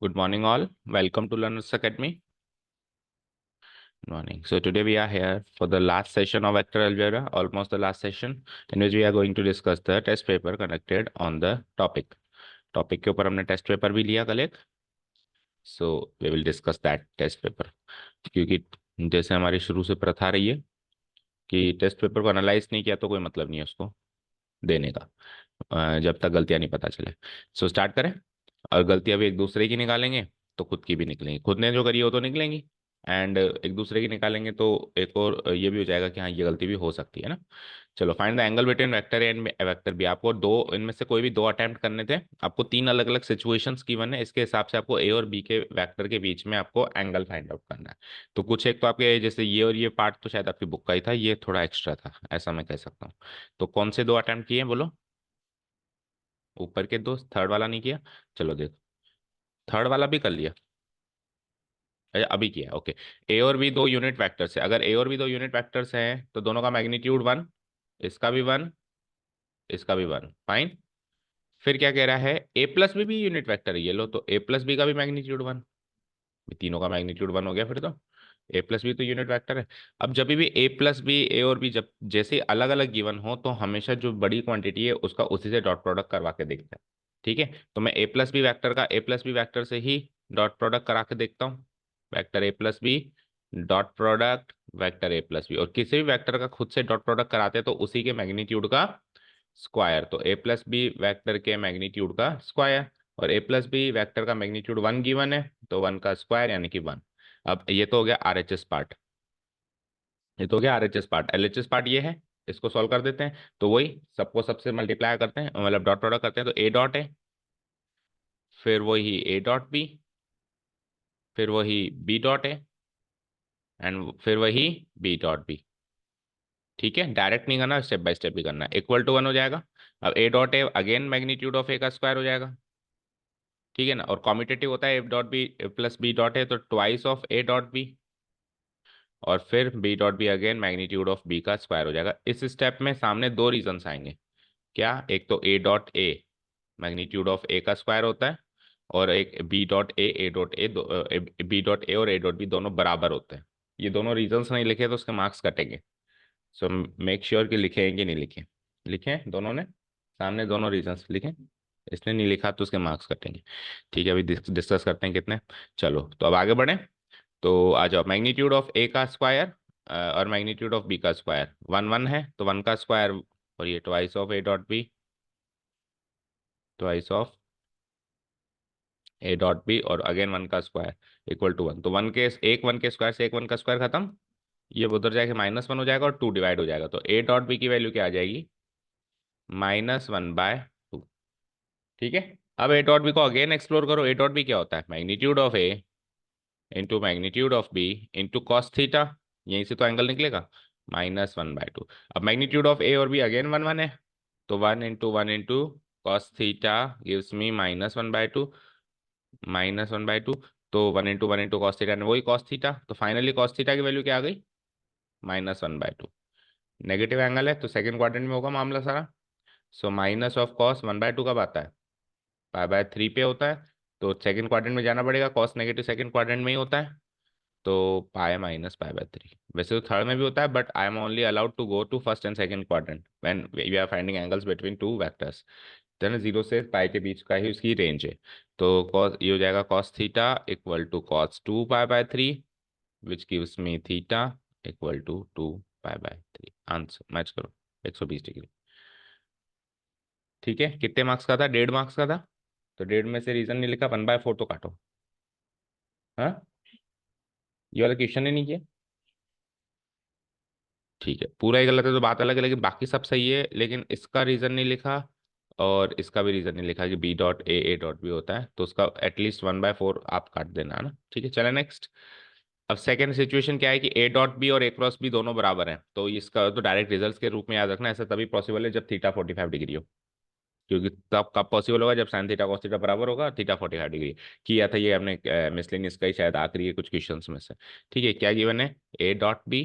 Good morning, all. Welcome to Learners Academy. Good morning. So today we are here for the last session of vector algebra, almost the last session, in which we are going to discuss the test paper conducted on the topic. Topic के ऊपर हमने test paper भी लिया कल एक. So we will discuss that test paper. क्योंकि जैसे हमारी शुरू से प्रथा रही है कि टेस्ट पेपर को एनालाइज नहीं किया तो कोई मतलब नहीं है उसको देने का, जब तक गलतियां नहीं पता चले. सो स्टार्ट करें. और गलतियां भी एक दूसरे की निकालेंगे तो खुद की भी निकलेंगी. खुद ने जो करी हो तो निकलेंगी, एंड एक दूसरे की निकालेंगे तो एक और ये भी हो जाएगा कि हाँ ये गलती भी हो सकती है ना. चलो, find the angle between vector A and vector B. आपको दो इनमें से कोई भी दो अटेम्प्ट करने थे. आपको तीन अलग अलग सिचुएशंस गिवन है. इसके हिसाब से आपको ए और बी के वेक्टर के बीच में आपको एंगल फाइंड आउट करना है. तो कुछ एक तो आपके जैसे ये और ये पार्ट तो शायद आपकी बुक का ही था, ये थोड़ा एक्स्ट्रा था, ऐसा मैं कह सकता हूँ. तो कौन से दो अटेम्प्ट किए हैं बोलो. ऊपर के दो, थर्ड वाला नहीं किया. चलो देखो, थर्ड वाला भी कर लिया. अच्छा, अभी किया. ओके. ए और बी दो यूनिट वेक्टर्स है. अगर ए और बी दो यूनिट वेक्टर्स हैं तो दोनों का मैग्नीट्यूड वन, इसका भी वन, इसका भी वन. फाइन. फिर क्या कह रहा है, ए प्लस बी भी यूनिट वेक्टर है. ये लो, तो ए प्लस बी का भी मैग्नीट्यूड वन. तीनों का मैग्नीट्यूड वन हो गया फिर तो. ए प्लस बी तो यूनिट वेक्टर है. अब जब भी ए प्लस बी, ए और बी जब जैसे अलग अलग गिवन हो तो हमेशा जो बड़ी क्वांटिटी है उसका उसी से डॉट प्रोडक्ट करवा के देखते हैं. ठीक है. तो मैं ए प्लस बी वैक्टर का ए प्लस बी वैक्टर से ही डॉट प्रोडक्ट करा के देखता हूँ. Vector A plus B dot product vector A plus B. और किसी भी वेक्टर का खुद से डॉट प्रोडक्ट कराते हैं तो उसी के मैग्नीट्यूड का स्क्वायर. तो ए प्लस बी वैक्टर के मैग्नीट्यूड का स्क्वायर. और ए प्लस बी वैक्टर का मैग्नीट्यूड वन गिवन है तो वन का स्क्वायर यानी कि वन. अब ये तो हो गया आरएचएस पार्ट. ये तो हो गया आरएचएस पार्ट. एलएचएस पार्ट ये है. इसको सॉल्व कर देते हैं. तो वही सबको सबसे मल्टीप्लाई करते हैं, मतलब डॉट प्रोडक्ट करते हैं. तो ए डॉट है, फिर वही ए डॉट बी, फिर वही बी डॉट है, एंड फिर वही बी डॉट बी. ठीक है. डायरेक्ट नहीं करना, स्टेप बाय स्टेप भी करना है. इक्वल टू वन हो जाएगा. अब A dot A again magnitude of A का स्क्वायर हो जाएगा. ठीक है ना. और कॉम्यूटेटिव होता है A dot B plus B dot है तो twice of A dot B. और फिर B dot B again magnitude of B का स्क्वायर हो जाएगा. इस स्टेप में सामने दो रीजंस आएंगे. क्या, एक तो A dot A magnitude of A का स्क्वायर होता है, और एक B dot A dot A, B dot A और ए डॉट बी दोनों बराबर होते हैं. ये दोनों रीजंस नहीं लिखे तो उसके मार्क्स कटेंगे. सो मेक श्योर कि लिखे हैं कि नहीं लिखे. लिखे दोनों ने, सामने दोनों रीजंस लिखे. इसने नहीं लिखा तो उसके मार्क्स कटेंगे. ठीक है. अभी डिस्कस करते हैं कितने. चलो, तो अब आगे बढ़े. तो आ जाओ. मैग्नीट्यूड ऑफ ए का स्क्वायर और मैग्नीट्यूड ऑफ बी का स्क्वायर वन वन है तो वन का स्क्वायर. और ये twice of A dot B, twice of A dot B, और अगेन वन का स्क्वायर इक्वल टू वन. तो वन के स्क्वायर से एक वन का स्क्वायर खत्म. ये उधर जाके माइनस वन हो जाएगा और टू डिवाइड हो जाएगा. तो ए डॉट बी की वैल्यू क्या आ जाएगी, माइनस वन बाय टू. ठीक है. अब ए डॉट बी को अगेन एक्सप्लोर करो. ए डॉट बी क्या होता है, magnitude of A into magnitude of B into cos theta. यहीं से तो एंगल निकलेगा, माइनस वन बाय टू. अब मैग्नीट्यूड ऑफ ए और बी अगेन वन वन है तो one into cos theta gives me minus one by two, minus one by two. तो one into cos theta वही कॉस थीटा. तो finally cos theta की value क्या आ गई, minus one by to. Negative angle है तो सेकंड क्वाड्रेंट में होगा मामला सारा. So minus of cos one by to कब आता है, पाई बाय थ्री पे होता है. तो सेकंड क्वाड्रेंट में जाना पड़ेगा. कॉस नेगेटिव सेकंड क्वाड्रेंट में ही होता है. तो pi minus pi by three. वैसे तो थर्ड में भी होता है but I am only allowed to go to first and second quadrant when we are finding angles between two vectors. Then zero से पाई के बीच का ही उसकी रेंज है. तो कॉस ये हो जाएगा cos theta equal to cos two pi by three, which gives me theta equal to two pi by three. Answer match करो, 120 डिग्री. ठीक है. कितने मार्क्स का था, 1.5 मार्क्स का था. तो 1.5 में से रीजन नहीं लिखा, 1/4 तो काटो. हाँ, ये वाला क्वेश्चन ही नहीं किया. ठीक है. पूरा ही गलत है तो बात अलग है, लेकिन बाकी सब सही है. लेकिन इसका रीजन नहीं लिखा और इसका भी रीजन नहीं लिखा कि B dot A dot B होता है. तो उसका एटलीस्ट 1/4 आप काट देना है ना. ठीक है. चले नेक्स्ट. अब सेकंड सिचुएशन क्या है कि ए डॉट बी और ए क्रॉस बी दोनों बराबर हैं. तो इसका तो डायरेक्ट रिजल्ट के रूप में याद रखना. ऐसा तभी पॉसिबल है जब थीटा 45 डिग्री हो. क्योंकि तब कब पॉसिबल होगा, जब साइन थीटा कॉस थीटा बराबर होगा, थीटा 45 डिग्री. किया था ये हमने मिसलेनियस का ही शायद आखिरी के कुछ क्वेश्चंस में से. ठीक है. क्या गिवन है, ए डॉट बी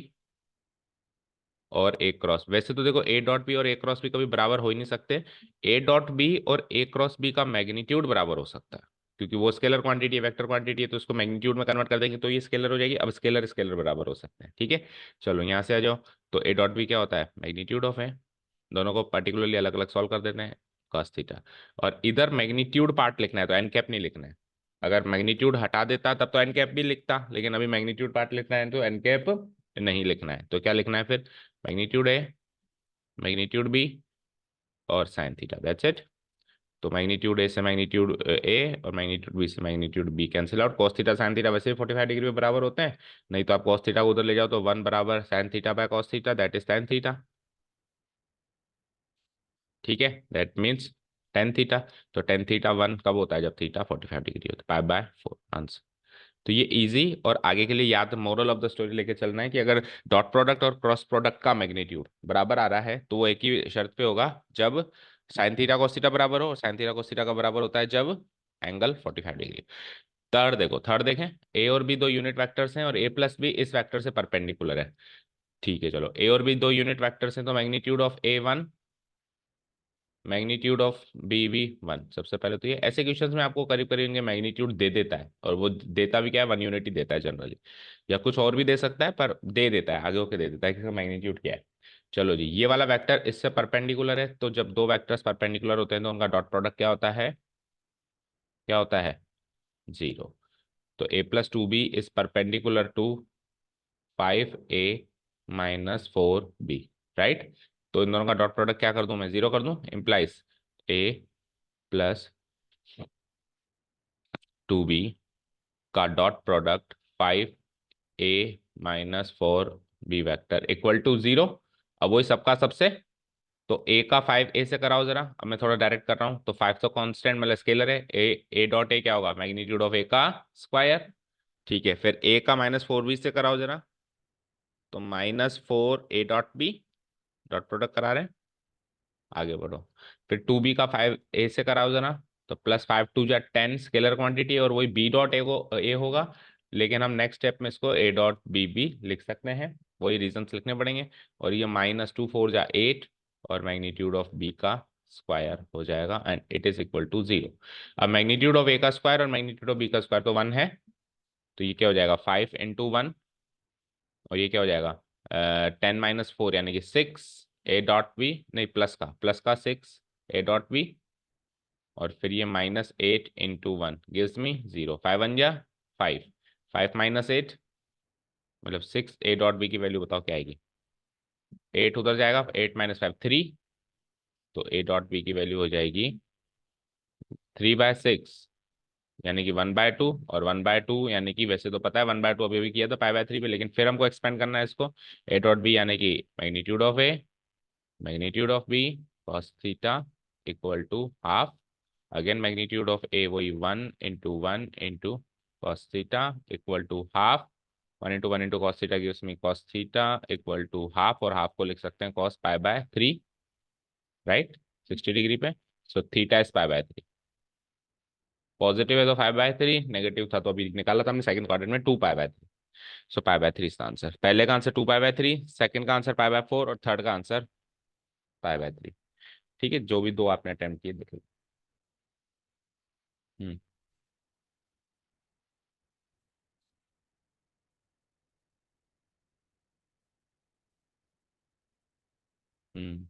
और ए क्रॉस. वैसे तो देखो ए डॉट बी और ए क्रॉस बी कभी बराबर हो ही नहीं सकते. ए डॉट बी और ए क्रॉस बी का मैग्नीट्यूड बराबर हो सकता है. क्योंकि वो स्केलर क्वांटिटी है, वेक्टर क्वांटिटी है, तो उसको मैग्नीट्यूड में कन्वर्ट कर देंगे तो ये स्केलर हो जाएगी। अब स्केलर स्केलर बराबर हो सकते हैं, ठीक है। चलो यहाँ से आ जाओ। तो ए डॉट बी क्या होता है, मैग्नीट्यूड ऑफ ए। दोनों को पर्टिकुलरली अलग अलग सॉल्व कर देते हैं, cos थीटा। और इधर मैग्नीट्यूड पार्ट लिखना है तो एन कैप नहीं लिखना है। अगर मैग्नीट्यूड हटा देता तब तो एन कैप भी लिखता, लेकिन अभी मैग्नीट्यूड पार्ट लिखना है तो एन कैप नहीं लिखना है। तो क्या लिखना है फिर, मैग्नीट्यूड ए, मैग्नीट्यूड बी और साइन थीटा, दैट्स इट। तो मैग्नीट्यूड ए से मैग्नीट्यूड ए और मैग्नीट्यूड बी से magnitude B cancel out. Cos theta sine theta वैसे भी 45 डिग्री में बराबर होते हैं, नहीं तो आप कॉस थीटा को उधर ले जाओ तो 1 बराबर sine theta by cos theta, that is tan theta, ठीक है। That means tan theta. तो tan थीटा 1 कब होता है, जब थीटा 45 डिग्री होता है, पाई बाय 4 आंसर। तो ये इजी, और आगे के लिए याद मोरल ऑफ द स्टोरी लेके चलना है कि अगर डॉट प्रोडक्ट और क्रॉस प्रोडक्ट का मैग्नीट्यूड बराबर आ रहा है तो वो एक ही शर्त पे होगा, जब साइन थीटा cos थीटा बराबर हो। और साइन थीटा cos थीटा का बराबर होता है जब एंगल 45 डिग्री। थर्ड देखो, थर्ड देखें, ए और बी दो यूनिट वेक्टर्स हैं और ए प्लस बी इस वेक्टर से परपेंडिकुलर है, ठीक है। चलो, ए और बी दो यूनिट वेक्टर्स हैं तो magnitude of A 1, magnitude of B भी 1। सबसे पहले तो ये ऐसे क्वेश्चंस में आपको करीब करीब इनके मैग्नीट्यूड दे देता है, और वो देता भी क्या है, 1 यूनिट ही देता है जनरली, या कुछ और भी दे सकता है, पर दे देता है, आगे होके दे देता है कि इसका मैग्नीट्यूड क्या है। चलो जी, ये वाला वेक्टर इससे परपेंडिकुलर है, तो जब दो वेक्टर्स परपेंडिकुलर होते हैं तो उनका डॉट प्रोडक्ट क्या होता है, क्या होता है, 0। तो a plus two b is perpendicular to 5a minus 4b, right. तो इन दोनों का डॉट प्रोडक्ट क्या कर दूं मैं, 0 कर दूं, इंप्लाइज a प्लस 2b का dot product 5a minus 4b vector equal to 0। अब वही सबका सबसे, तो a का 5a से कराओ जरा। अब मैं थोड़ा डायरेक्ट कर रहा हूं, तो 5 तो कांस्टेंट मतलब स्केलर है, a डॉट a क्या होगा, मैग्नीट्यूड ऑफ a का स्क्वायर, ठीक है। फिर a का माइनस 4b से कराओ जरा, तो -4a dot b, dot product करा रहे हैं, आगे बढ़ो। फिर 2b का 5a से कराओ जरा, तो +5 2 जा 10 स्केलर क्वांटिटी, और वही b डॉट ए को a होगा, लेकिन हम नेक्स्ट स्टेप में इसको a डॉट b भी लिख सकते हैं, वही रीजंस लिखने पड़ेंगे। और ये -2 4 जा 8 और मैग्नीट्यूड ऑफ b का स्क्वायर हो जाएगा, and it is equal to 0। अब मैग्नीट्यूड ऑफ a का स्क्वायर और मैग्नीट्यूड ऑफ b का स्क्वायर तो 1 है, तो ये क्या हो जाएगा, 5 इंटू 1, और ये क्या हो जाएगा, 10 - 4 यानी कि 6 ए डॉट बी, नहीं प्लस का 6 ए डॉट बी, और फिर ये -8 इंटू 1 गिव्स मी 0। 5 1 जा 5, 5 -8 मतलब 6 ए डॉट बी की वैल्यू बताओ क्या आएगी, 8 उधर जाएगा, 8 - 5 3, तो ए डॉट बी की वैल्यू हो जाएगी 3/6, यानी कि 1/2, और 1/2 यानी कि वैसे तो पता है 1/2 अभी भी किया था पाई/3 पे, लेकिन फिर हमको एक्सपेंड करना है इसको। ए डॉट बी यानी कि magnitude of A, magnitude of B cos theta equal to half, again magnitude of a वही 1 into 1 into cos theta equal to half, 1 into 1 into cos theta की उसमें cos theta equal to half, और half को लिख सकते हैं cos पाई/3, right, 60 degree पे। So theta is पाई/3, positive है तो 5/3, नेगेटिव था तो अभी निकाला था हमने सेकंड क्वाड्रेंट में 2 पाई/3। सो पाई/3 इसका आंसर, पहले का आंसर 2 पाई/3, सेकंड का आंसर पाई/4, और थर्ड का आंसर पाई/3, ठीक है। जो भी दो आपने अटेम्प्ट किए देख लो। हम्म। हम्म।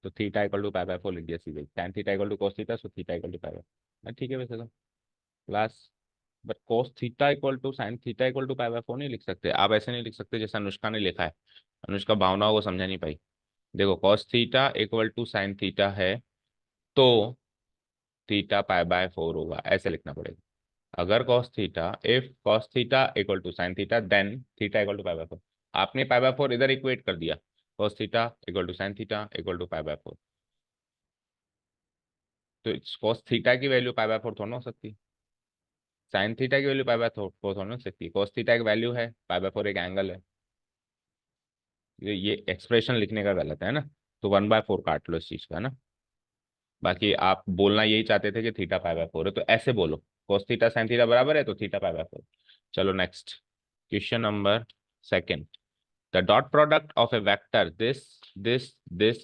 तो थीटा इक्वल टू पाई/4 लिख दिया सीधे, tan theta equal to cos theta, so theta equal to पाई/4, ठीक है वैसे तो class. But cos theta equal to sin theta equal to पाई/4 नहीं लिख सकते आप, ऐसे नहीं लिख सकते जैसे अनुष्का ने लिखा है। अनुष्का भावनाओं को समझा नहीं पाई। देखो, cos theta equal to sin theta है, तो थीटा पाई/4 होगा, ऐसे लिखना पड़ेगा। अगर cos theta, if cos theta equal to sin theta, then theta equal to पाई/4। आपने पाई/4 इधर इक्वेट कर दिया, cos theta equal to sin theta equal to पाई/4, तो cos थीटा की वैल्यू पाई/4 थोड़ा ना हो सकती, sin थीटा की वैल्यू पाई/4 थोड़ा ना हो सकती। cos थीटा एक वैल्यू है, पाई/4 एक एंगल है। ये एक्सप्रेशन लिखने का गलत है ना, तो 1/4 काट लो इस चीज का ना। बाकी आप बोलना यही चाहते थे कि थीटा पाई/4 है, तो ऐसे बोलो, cos थीटा sin थीटा बराबर है तो थीटा पाई/4। चलो next, question number second. The dot product of A vector this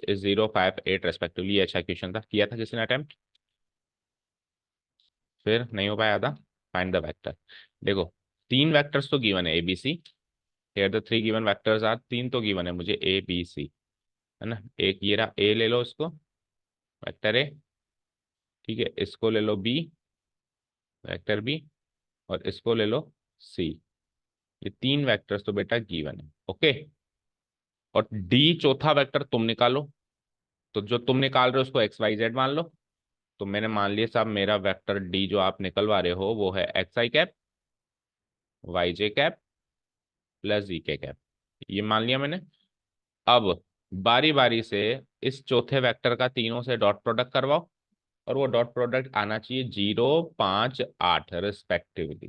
is 0 5 8 respectively. अच्छा क्वेश्चन था, किया था किसी ने अटेम्प्ट, फिर नहीं हो पाया आधा। Find the vector. देखो, तीन वेक्टर्स तो गिवन है, A B C. Here the three given vectors are, तीन तो गिवन है मुझे, ए बी सी, है ना। एक ये रहा ए, ले लो इसको, वेक्टर ए। ठीक है, इसको ले लो बी, वेक्टर बी। और इसको ले लो सी। ये तीन वेक्टर्स तो बेटा गिवन है, ओके। और डी चौथा वेक्टर तुम निकालो। तो जो तुम निकाल रहे हो उसको एक्स वाई जेड मान लो। तो मैंने मान लिया साहब, मेरा वेक्टर डी जो आप निकलवा रहे हो वो है X I cap, Y J cap, plus जी के कैप। ये मान लिया मैंने। अब बारी बारी से इस चौथे वेक्टर का तीनों से डॉट प्रोडक्ट करवाओ। और वो डॉट प्रोडक्ट आना चाहिए 0, 5, 8 रिस्पेक्टिवली।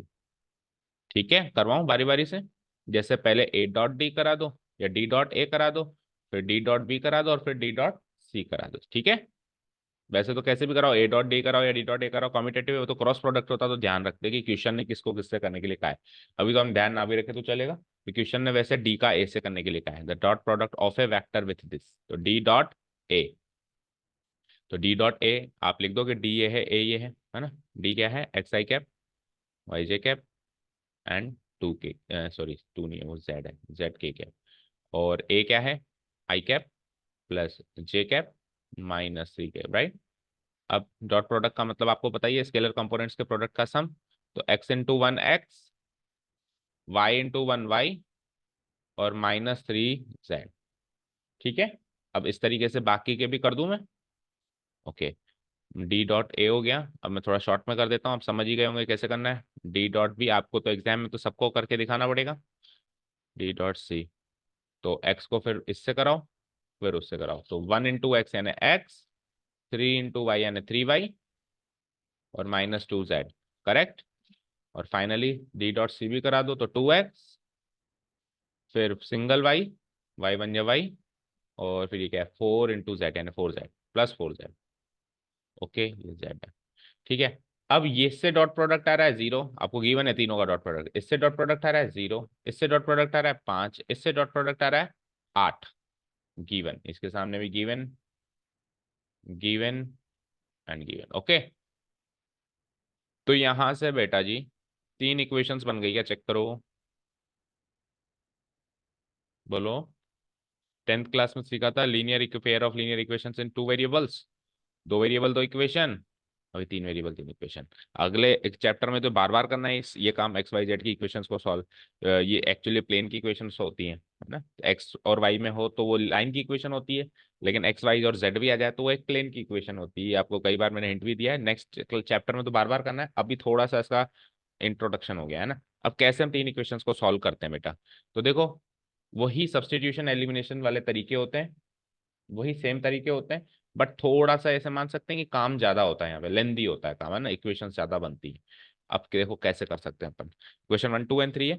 ठीक है, करवाऊं बारी बारी से। जैसे पहले ए डॉट डी करा दो, या डी डॉट ए करा दो, फिर डी डॉट बी करा दो, और फिर डी डॉट सी करा दो। ठीक है। वैसे तो कैसे भी कराओ, ए डॉट डी कराओ या डी डॉट ए कराओ, कम्यूटेटिव है वो तो क्रॉस प्रोडक्ट होता है, तो ध्यान रखते कि क्वेश्चन ने किसको किससे करने के लिए कहा है। अभी तो हम ध्यान ना भी रखे तो चलेगा, तो क्वेश्चन ने वैसे डी का ए से करने के लिए कहा है, the dot product of A vector with this, तो डी डॉट ए। तो डी डॉट ए आप लिख दो कि डी ये है, ए ये है ना। डी क्या है, X I cap, Y J cap, and two K, sorry two नहीं है वो जेड है, जेड के कैप। और ए क्या है, i cap, plus j cap, minus c cap, right. अब डॉट प्रोडक्ट का मतलब आपको पता ही है, स्केलर कंपोनेंट्स के प्रोडक्ट का सम। तो X into one X, Y into one Y, और -3 जेड। ठीक है। अब इस तरीके से बाकी के भी कर दूं मैं, ओके। डी डॉट ए हो गया। अब मैं थोड़ा शॉर्ट में कर देता हूँ, आप समझ ही गए होंगे कैसे करना है। डी डॉट बी आपको तो एग्जाम में तो सबको करके दिखाना पड़ेगा। डी डॉट सी, तो एक्स को फिर इससे कराओ, फिर उससे कराओ। तो 1 इंटू एक्स यानी एक्स, 3 इंटू वाई यानी 3 वाई, और -2 जेड, करेक्ट। और फाइनली डी डॉट सी भी करा दो, तो 2x, फिर सिंगल वाई, वाई बन जाए वाई, और फिर ये क्या है 4 इंटू जेड यानी 4 जेड, +4 जेड। ओके, ये जेड है। ठीक है। अब ये इससे डॉट प्रोडक्ट आ रहा है 0, आपको गिवन है तीनों का डॉट प्रोडक्ट। इससे डॉट प्रोडक्ट आ रहा है 0, इससे डॉट प्रोडक्ट आ रहा है 5, इससे डॉट प्रोडक्ट आ रहा है 8। गिवन, इसके सामने भी given, given, and given, okay. तो यहां से बेटा जी तीन इक्वेशंस बन गई है, चेक करो, बोलो। 10th क्लास में सीखा था linear pair of linear equations in two variables. दो वेरिएबल दो इक्वेशन, अभी तीन वेरिएबल तीन इक्वेशन। अगले एक चैप्टर में तो बार बार करना है ये काम, एक्स वाई जेड की इक्वेशंस को सॉल्व। ये एक्चुअली प्लेन की इक्वेशंस होती हैं, है ना। एक्स और वाई में हो तो वो लाइन की इक्वेशन होती है, लेकिन एक्स वाई और जेड भी आ जाए तो वो एक प्लेन की इक्वेशन होती है। आपको कई बार मैंने हिंट भी दिया है, नेक्स्ट चैप्टर में तो बार बार करना है, अभी थोड़ा सा इसका इंट्रोडक्शन हो गया है ना। अब कैसे हम तीन इक्वेशंस को सॉल्व करते हैं बेटा, तो देखो, वही सब्सटीट्यूशन एलिमिनेशन वाले तरीके होते हैं, वही सेम तरीके होते हैं, बट थोड़ा सा ऐसे मान सकते हैं कि काम ज्यादा होता है, यहाँ पे लेंदी होता है काम, है ना, इक्वेशन ज्यादा बनती है। अब देखो कैसे कर सकते हैं अपन। क्वेश्चन 1, 2 एंड 3 है।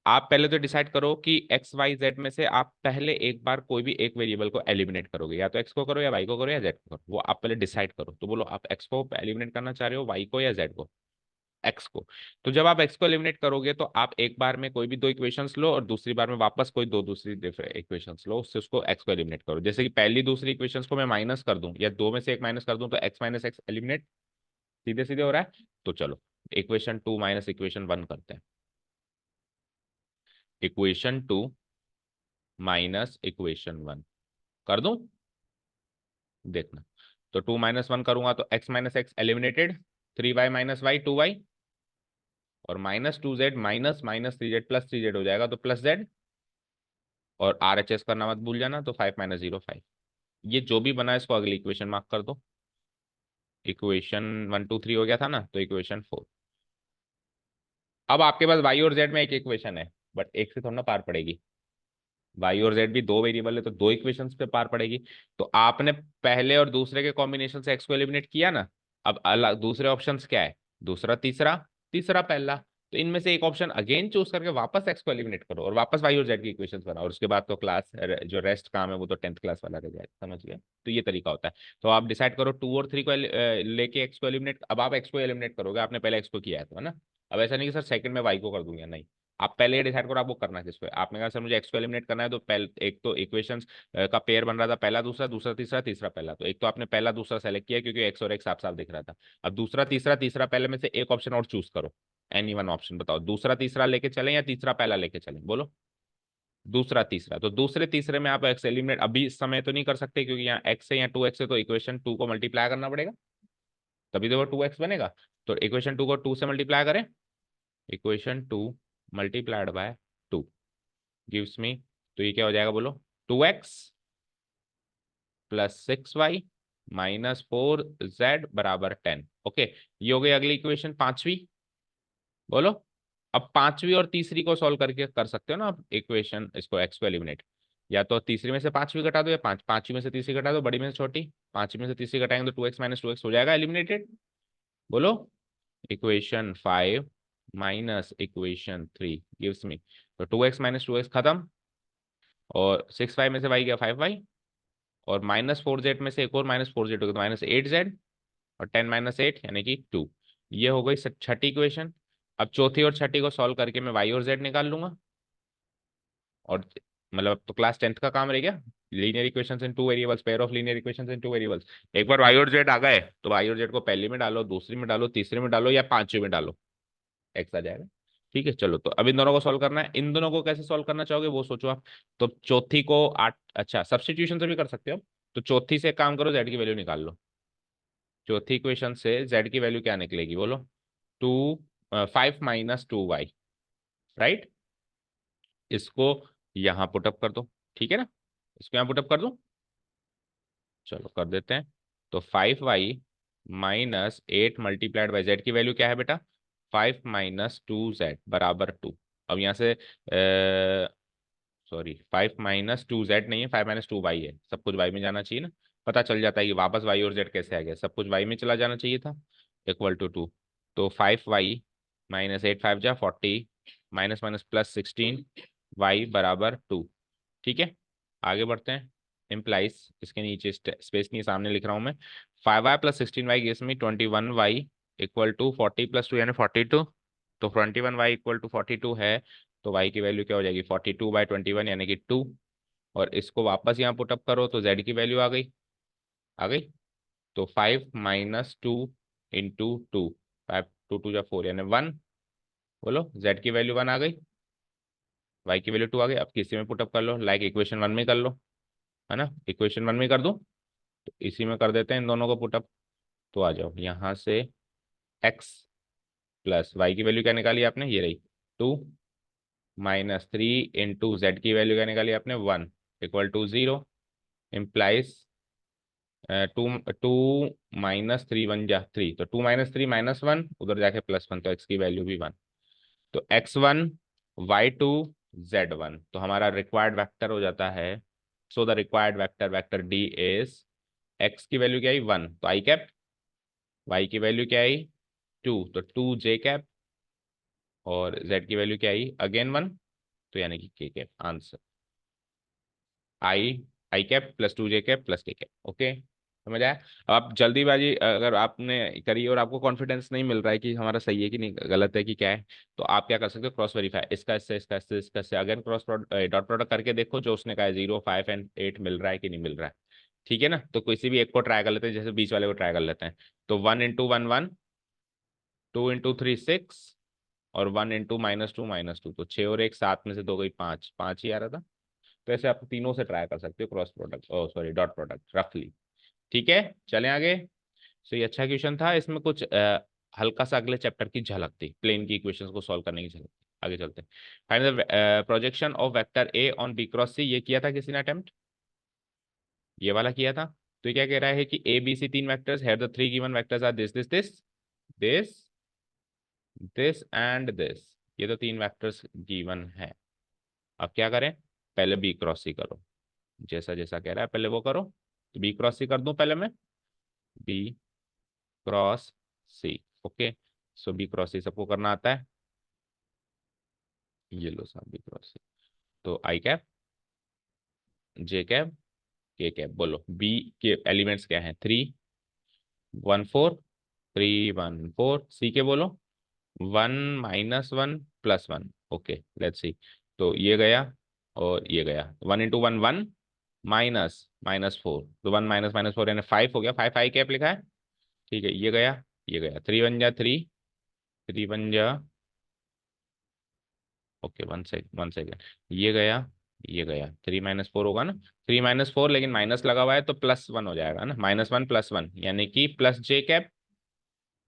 आप पहले तो डिसाइड करो कि एक्स वाई जेड में से आप पहले एक बार कोई भी एक वेरिएबल को एलिमिनेट करोगे, या तो एक्स को करो, या वाई को करो, या जेड को करो, वो आप पहले डिसाइड करो। तो बोलो आप एक्स को एलिमिनेट करना चाह रहे हो, वाई को, या जेड को। एक्स को। तो जब आप एक्स को एलिमिनेट करोगे तो आप एक बार में कोई भी दो इक्वेशंस लो, और दूसरी बार में वापस कोई दो दूसरी इक्वेशंस लो, उससे उसको एक्स को एलिमिनेट करो। जैसे कि पहली दूसरी इक्वेशंस को मैं माइनस कर दूं, या दो में से एक माइनस कर दूं, तो एक्स माइनस एक्स एलिमिनेट सीधे सीधे हो रहा है। तो चलो इक्वेशन 2 माइनस इक्वेशन 1 करते हैं। इक्वेशन 2 माइनस इक्वेशन 1 कर दूं, देखना। तो 2 - 1 करूंगा तो x minus x eliminated, 3y - y 2y, और -2z माइनस -3z +3z हो जाएगा, तो +z। और RHS करना मत भूल जाना, तो 5 - 0 5। ये जो भी बना है इसको अगली इक्वेशन मार्क कर दो। इक्वेशन 1, 2, 3 हो गया था ना, तो इक्वेशन 4। अब आपके पास वाई और जेड में एक इक्वेशन है, बट एक से थोड़ा ना पार पड़ेगी। वाई और जेड भी दो वेरिएबल है, तो दो इक्वेशंस पे पार पड़ेगी। तो आपने पहले और दूसरे के कॉम्बिनेशन से एक्स को एलिमिनेट किया ना। अब अलग दूसरे ऑप्शंस क्या है, दूसरा तीसरा, तीसरा पहला। तो इनमें से एक ऑप्शन अगेन चूज करके वापस एक्स को एलिमिनेट करो, और वापस वाई और जेड की इक्वेशंस बनाओ, और उसके बाद तो क्लास जो रेस्ट काम है वो तो 10th क्लास वाला रह जाएगा, समझ गए। तो ये तरीका होता है। तो आप डिसाइड करो 2 और 3 को लेके एक्स को एलिमिनेट, अब आप एक्स को एलिमिनेट करोगे, आपने पहले एक्स को किया है तो, है ना। अब ऐसा नहीं कि सर सेकंड में वाई को कर दूंगा, नहीं। आप पहले ये डिसाइड करो आपको करना किस पे। आपने कहा सर मुझे एक्स को एलिमिनेट करना है, तो पहले एक तो इक्वेशंस का पेयर बन रहा था, पहला दूसरा, दूसरा तीसरा, तीसरा पहला। तो एक तो आपने पहला दूसरा सेलेक्ट किया क्योंकि एक्स और एक्स साफ साफ दिख रहा था। अब दूसरा तीसरा, तीसरा पहले में से एक ऑप्शन और चूज करो, एनी वन ऑप्शन बताओ, दूसरा तीसरा लेके चलें या तीसरा पहला लेके चलें, बोलो। दूसरा तीसरा, तो दूसरे तीसरे में आप एक्स एलिमिनेट अभी इस समय तो नहीं कर सकते क्योंकि यहाँ एक्स है या टू एक्स है, तो इक्वेशन टू को मल्टीप्लाई करना पड़ेगा, तभी तो वो टू एक्स बनेगा। तो इक्वेशन टू को टू से मल्टीप्लाई करें, equation two multiplied by two gives me, तो ये क्या हो जाएगा बोलो, two X plus six Y minus four Z बराबर टेन। ओके, ये हो गई अगली इक्वेशन पांचवी, बोलो। अब पांचवी और तीसरी को सॉल्व करके कर सकते हो ना आप इक्वेशन, इसको एक्स को एलिमिनेट, या तो तीसरी में से पांचवी घटा दो या पांचवी में से तीसरी घटा दो, बड़ी में से छोटी, पांचवी में से तीसरी घटाएंगे तो two x minus two x हो जाएगा एलिमिनेटेड, बोलो। Equation five minus equation three gives me, तो two x minus two x खत्म, और सिक्स वाई में से वाई गया फाइव वाई, और माइनस फोर जेड में से एक और माइनस फोर जेड हो गया तो माइनस एट जेड, और टेन माइनस एट यानी कि टू। ये हो गई छठी इक्वेशन। अब चौथी और छठी को सॉल्व करके मैं वाई और जेड निकाल लूंगा, और मतलब अब तो क्लास टेंथ का काम रह गया, linear equations in two variables, pair of linear equations in two variables. एक बार वाई और जेड आ गए तो वाई और जेड को पहली में डालो, दूसरी में डालो, तीसरी में डालो या पांचवी में डालो, एक्स आ जाएगा। ठीक है, चलो तो अब इन दोनों को सॉल्व करना है। इन दोनों को कैसे सॉल्व करना चाहोगे वो सोचो आप। तो चौथी को आठ, अच्छा सब्स्टिट्यूशन से भी कर सकते हो। तो चौथी से काम करो, जेड की वैल्यू निकाल लो। चौथी इक्वेशन से जेड की वैल्यू क्या निकलेगी बोलो, two, five minus two Y, right. इसको यहाँ पुटअप कर दो, ठीक है ना, इसको यहाँ पुटअप कर दो, चलो कर देते हैं। तो five Y minus eight multiplied by Z की वैल्यू क्या है बेटा, फाइव माइनस टू जेड बराबर टू। अब यहाँ से sorry, five minus two Z नहीं है, फाइव माइनस टू वाई है, सब कुछ वाई में जाना चाहिए ना, पता चल जाता है कि वापस वाई और जेड कैसे आ गया, सब कुछ वाई में चला जाना चाहिए था, इक्वल टू टू। तो five Y minus eight five जा forty, minus minus plus sixteen y बराबर टू। ठीक है, आगे बढ़ते हैं। इम्प्लाइज, इसके नीचे स्पेस नहीं, सामने लिख रहा हूँ मैं, five Y plus sixteen Y gives me twenty one Y equal to forty plus two यानी फोर्टी टू। तो twenty one Y equal to forty two है, तो वाई की वैल्यू क्या हो जाएगी, forty two by twenty one यानी कि टू। और इसको वापस यहाँ पुटअप करो तो जेड की वैल्यू आ गई, आ गई। तो five minus two into two, five two two या फोर यानी वन, बोलो जेड की वैल्यू वन आ गई, वाई की वैल्यू टू आ गई। अब किसी में पुटअप कर लो, लाइक इक्वेशन वन में कर लो, है ना, इक्वेशन वन में कर दूं, तो इसी में कर देते हैं इन दोनों को पुटअप। तो आ जाओ यहाँ से, एक्स प्लस वाई की वैल्यू क्या निकाली आपने, ये रही two, minus three into z की वैल्यू क्या निकाली आपने, one, equal to zero. Implies two, two minus three one जा थ्री, तो two minus three minus one, उधर जाके प्लस वन, तो एक्स की वैल्यू भी वन। तो x one, y two, z one, तो हमारा रिक्वायर्ड वेक्टर हो जाता है। So the required vector, vector D is, x की वैल्यू क्या आई वन, तो आई कैप, वाई की वैल्यू क्या आई टू, तो टू जे कैप, और जेड की वैल्यू क्या आई अगेन वन, तो यानी कि के cap. Answer I, I cap plus two J cap plus के कैप। ओके, समझ आया। अब आप जल्दीबाजी अगर आपने करी और आपको कॉन्फिडेंस नहीं मिल रहा है कि हमारा सही है कि नहीं, गलत है कि क्या है, तो आप क्या कर सकते हो, क्रॉस वेरीफाई, इसका इससे, इसका इससे, इसका इससे, अगेन क्रॉस डॉट प्रोडक्ट करके देखो, जो उसने कहा है जीरो फाइव एंड एट मिल रहा है कि नहीं मिल रहा है। ठीक है ना, तो किसी भी एक को ट्राई कर लेते हैं, जैसे बीच वाले को ट्राई कर लेते हैं। तो one into one one, two into three six, और one into minus two minus two, तो छः और एक सात में से दो गई पाँच, पाँच ही आ रहा था। तो ऐसे आप तीनों से ट्राई कर सकते हो क्रॉस प्रोडक्ट, ओ सॉरी डॉट प्रोडक्ट रफली। ठीक है, चलें आगे। सो ये अच्छा क्वेश्चन था, इसमें कुछ हल्का सा अगले चैप्टर की झलक थी, प्लेन की इक्वेशंस को सॉल्व करने की झलक थी। आगे चलते हैं। Find the projection of vector a on b cross c, ये किया था किसी ने अटेम्प्ट, ये वाला किया था। तो ये क्या कह रहा है कि ए बी सी तीन vectors have the three given vectors are this this this this this and this, ये तो तीन वेक्टर्स गिवन है। अब क्या करें, पहले बी क्रॉस सी करो, जैसा जैसा कह रहा है पहले वो करो। तो बी क्रॉस सी कर दूं पहले मैं, बी क्रॉस सी। ओके, सो बी क्रॉस सी सबको करना आता है, ये लो साहब बी क्रॉस सी। तो आई कैप, जे कैप, के कैप, बोलो बी के एलिमेंट्स क्या हैं, three one four, three one four. C के बोलो one minus one +1। Okay, let's see. तो ये गया और ये गया, 1 × 1 1, -4, तो 1 -4 यानी 5 हो गया, 5 आई कैप लिखा है। ठीक है, ये गया 3 1 जा 3, 3 1 जा, ओके, वन सेकेंड, ये गया 3 - 4 होगा ना, 3 - 4, लेकिन माइनस लगा हुआ है तो +1 हो जाएगा ना, -1 + 1 यानी कि प्लस जे कैप।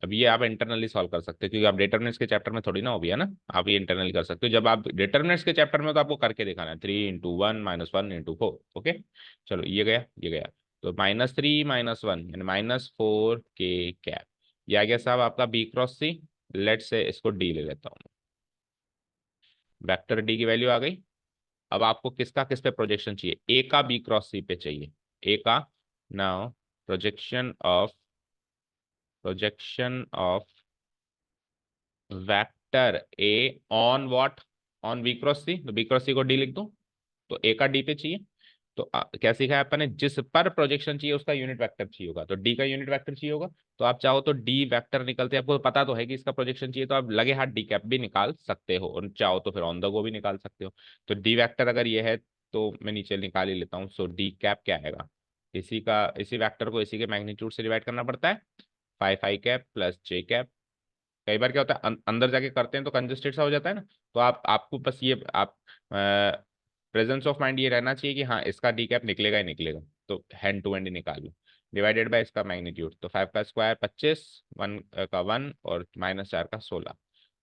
अब ये आप इंटरनली सॉल्व कर सकते हो, क्योंकि आप डिटरमिनेंट्स के चैप्टर में थोड़ी ना हो भी है ना, आप ये इंटरनली कर सकते हो। जब आप डिटरमिनेंट्स के चैप्टर में हो तो आपको करके दिखाना है, 3 × 1 -1 × 4। ओके, चलो ये गया, ये गया। तो -3 -1 यानी -4 के कैप। ये आ गया साहब आपका B×C। लेट से इसको डी ले लेता हूँ, वेक्टर डी की वैल्यू आ गई। अब आपको किसका किस पे प्रोजेक्शन चाहिए, ए का B×C पे चाहिए, ए का। Now projection of vector a on what, on B×C, तो B×C को डी लिख दूं, तो ए का डी पे चाहिए। तो क्या सीखा है अपन ने, जिस पर प्रोजेक्शन चाहिए उसका यूनिट वेक्टर चाहिए होगा, तो डी का यूनिट वेक्टर चाहिए होगा। तो आप चाहो तो डी वेक्टर निकलते, आपको पता तो है कि इसका प्रोजेक्शन चाहिए, तो आप लगे हाथ डी कैप भी निकाल सकते हो, और चाहो तो फिर ऑन द गो भी निकाल सकते हो। तो डी वेक्टर अगर ये है तो मैं नीचे निकाल ही लेता हूँ। सो डी कैप क्या आएगा, इसी वेक्टर को इसी के मैग्नीट्यूड से डिवाइड करना पड़ता है, 5 i cap plus j cap. कई बार क्या होता है, अंदर जाके करते हैं तो कंजस्टेड सा हो जाता है ना, तो आपको बस ये आप प्रेजेंस ऑफ माइंड ये रहना चाहिए कि हाँ इसका डी कैप निकलेगा ही निकलेगा, तो हैंड टू हैंड ही निकाल लो, डिवाइडेड बाय इसका मैग्नीट्यूड। तो 5 का स्क्वायर 25, 1 का 1 और -4 का 16,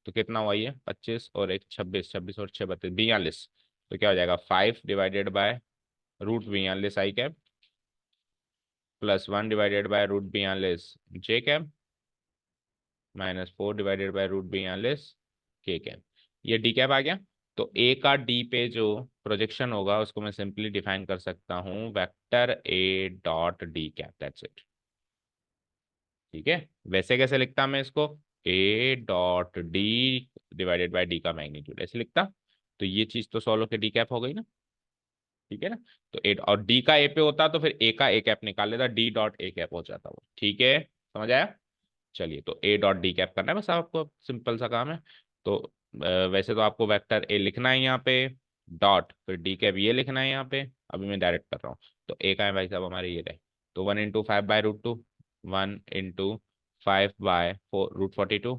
तो कितना हुआ ये, 25 और 1 26, 26 और 6 32, 42। तो क्या हो जाएगा, 5 divided by √42 I cap plus 1 divided by √42 J cap -4 divided by √42 के कैप। ये डी कैप आ गया। तो ए का डी पे जो प्रोजेक्शन होगा उसको मैं सिंपली डिफाइन कर सकता हूँ, vector A dot D cap, that's it. ठीक है, वैसे कैसे लिखता मैं इसको, ए dot D divided by D का मैग्नीट्यूड, ऐसे लिखता। तो ये चीज तो सॉल्व होकर डी कैप हो गई ना, ठीक है ना। तो ए और डी का ए पे होता तो फिर ए का ए कैप निकाल लेता, डी डॉट ए कैप हो जाता वो, ठीक है, समझ आया। चलिए, तो ए डॉट डी कैप करना है बस आपको, सिंपल सा काम है। तो वैसे तो आपको वेक्टर ए लिखना है यहाँ पे, डॉट फिर डी कैप ये लिखना है यहाँ पे, अभी मैं डायरेक्ट कर रहा हूँ। तो ए का है भाई साहब हमारे ये रहे, तो 1 × 5/√2, 1 × 5/4√42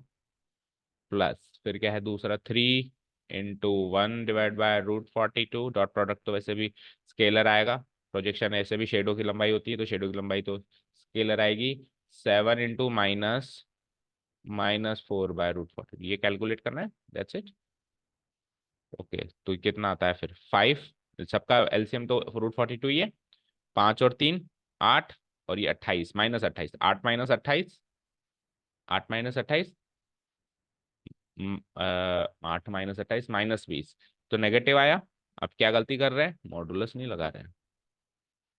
प्लस फिर क्या है दूसरा, 3 × 1 डिवाइड बाय √42, डॉट प्रोडक्ट तो वैसे भी स्केलर आएगा, प्रोजेक्शन ऐसे भी शेडो की लंबाई होती है तो शेडो की लंबाई तो स्केलर आएगी। 7 × -4/√42, ये कैलकुलेट करना है, दैट्स इट। ओके, तो कितना आता है फिर 5, सबका एलसीएम तो √42 ही है, 5 और 3 8, और ये 28 -28, 8 -28, 8 - 28, 8 - 28 -20, तो नेगेटिव आया। अब क्या गलती कर रहे हैं, मॉडुलस नहीं लगा रहे हैं।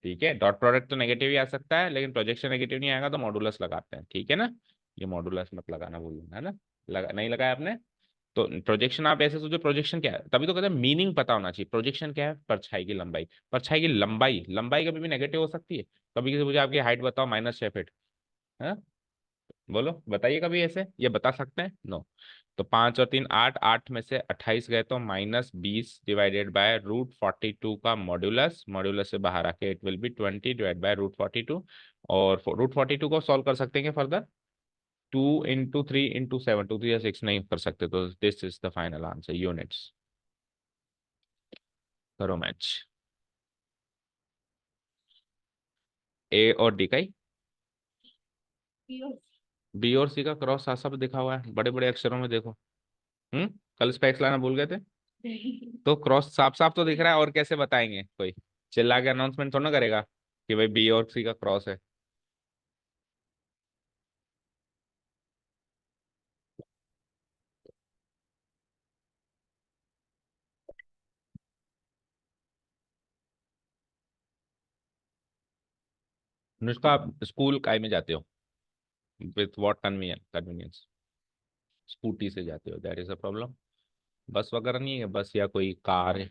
ठीक है, डॉट प्रोडक्ट तो नेगेटिव ही आ सकता है, लेकिन प्रोजेक्शन नेगेटिव नहीं आएगा तो मॉडुलस लगाते हैं, ठीक है ना। ये मॉडुलस मत लगाना भूलना, है ना। नहीं लगाया आपने। तो प्रोजेक्शन आप ऐसे सोचो, प्रोजेक्शन क्या है, तभी तो कहते हैं मीनिंग पता होना चाहिए। प्रोजेक्शन क्या है, परछाई की लंबाई, परछाई की लंबाई, लंबाई कभी भी नेगेटिव हो सकती है। कभी किसी मुझे आपकी हाइट बताओ -6 फीट, है, बोलो बताइए कभी ऐसे, ये बता सकते हैं, नो। तो 5 और 3 8, 8 में से 28 गए तो -20 डिवाइडेड बाय √42 का मॉड्यूलस, मॉड्यूलस से बाहर आके it will be 20 divide by √42। और √42 को सॉल्व कर सकते हैं क्या फर्दर, 2 × 3 × 7, 2 3 6 नहीं कर सकते, तो this is the final answer, units. करो मैच, ए और डी का ही, बी और सी का क्रॉस साफ साफ दिखा हुआ है बड़े बड़े अक्षरों में, देखो। हम्म, कल स्पेक्स लाना भूल गए थे। तो क्रॉस साफ साफ तो दिख रहा है, और कैसे बताएंगे, कोई चिल्ला के अनाउंसमेंट थोड़ा ना करेगा कि भाई बी और सी का क्रॉस है। अनुष्का, आप स्कूल काय में जाते हो, विथ व्हाट कन्वीनियंस, स्कूटी से जाते हो, दैट इज अ प्रॉब्लम। बस वगैरह नहीं है, बस या कोई कार है।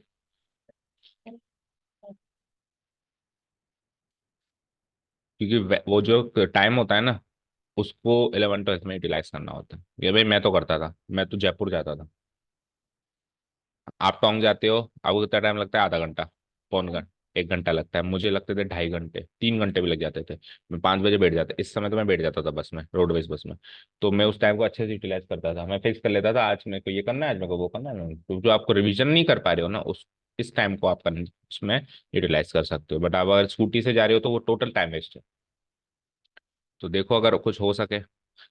क्योंकि वो जो टाइम होता है ना, उसको 11 12 में यूटिलाइज करना होता है। ये भाई मैं तो करता था, मैं तो जयपुर जाता था। आप टोंक जाते हो, आपको कितना टाइम लगता है? आधा घंटा, पौन घंटा, 1 घंटा लगता है। मुझे लगते थे 2.5 घंटे, 3 घंटे भी लग जाते थे। मैं 5 बजे बैठ जाता, इस समय तो मैं बैठ जाता था बस में, रोडवेज बस में। तो मैं उस टाइम को अच्छे से यूटिलाइज करता था। मैं फिक्स कर लेता था, आज मेरे को ये करना है, आज मेरे को वो करना है। तो जो आपको रिविजन नहीं कर पा रहे हो ना, उस इस टाइम को आप उसमें यूटिलाइज कर सकते हो। बट आप अगर स्कूटी से जा रहे हो तो वो टोटल टाइम वेस्ट है। तो देखो, अगर कुछ हो सके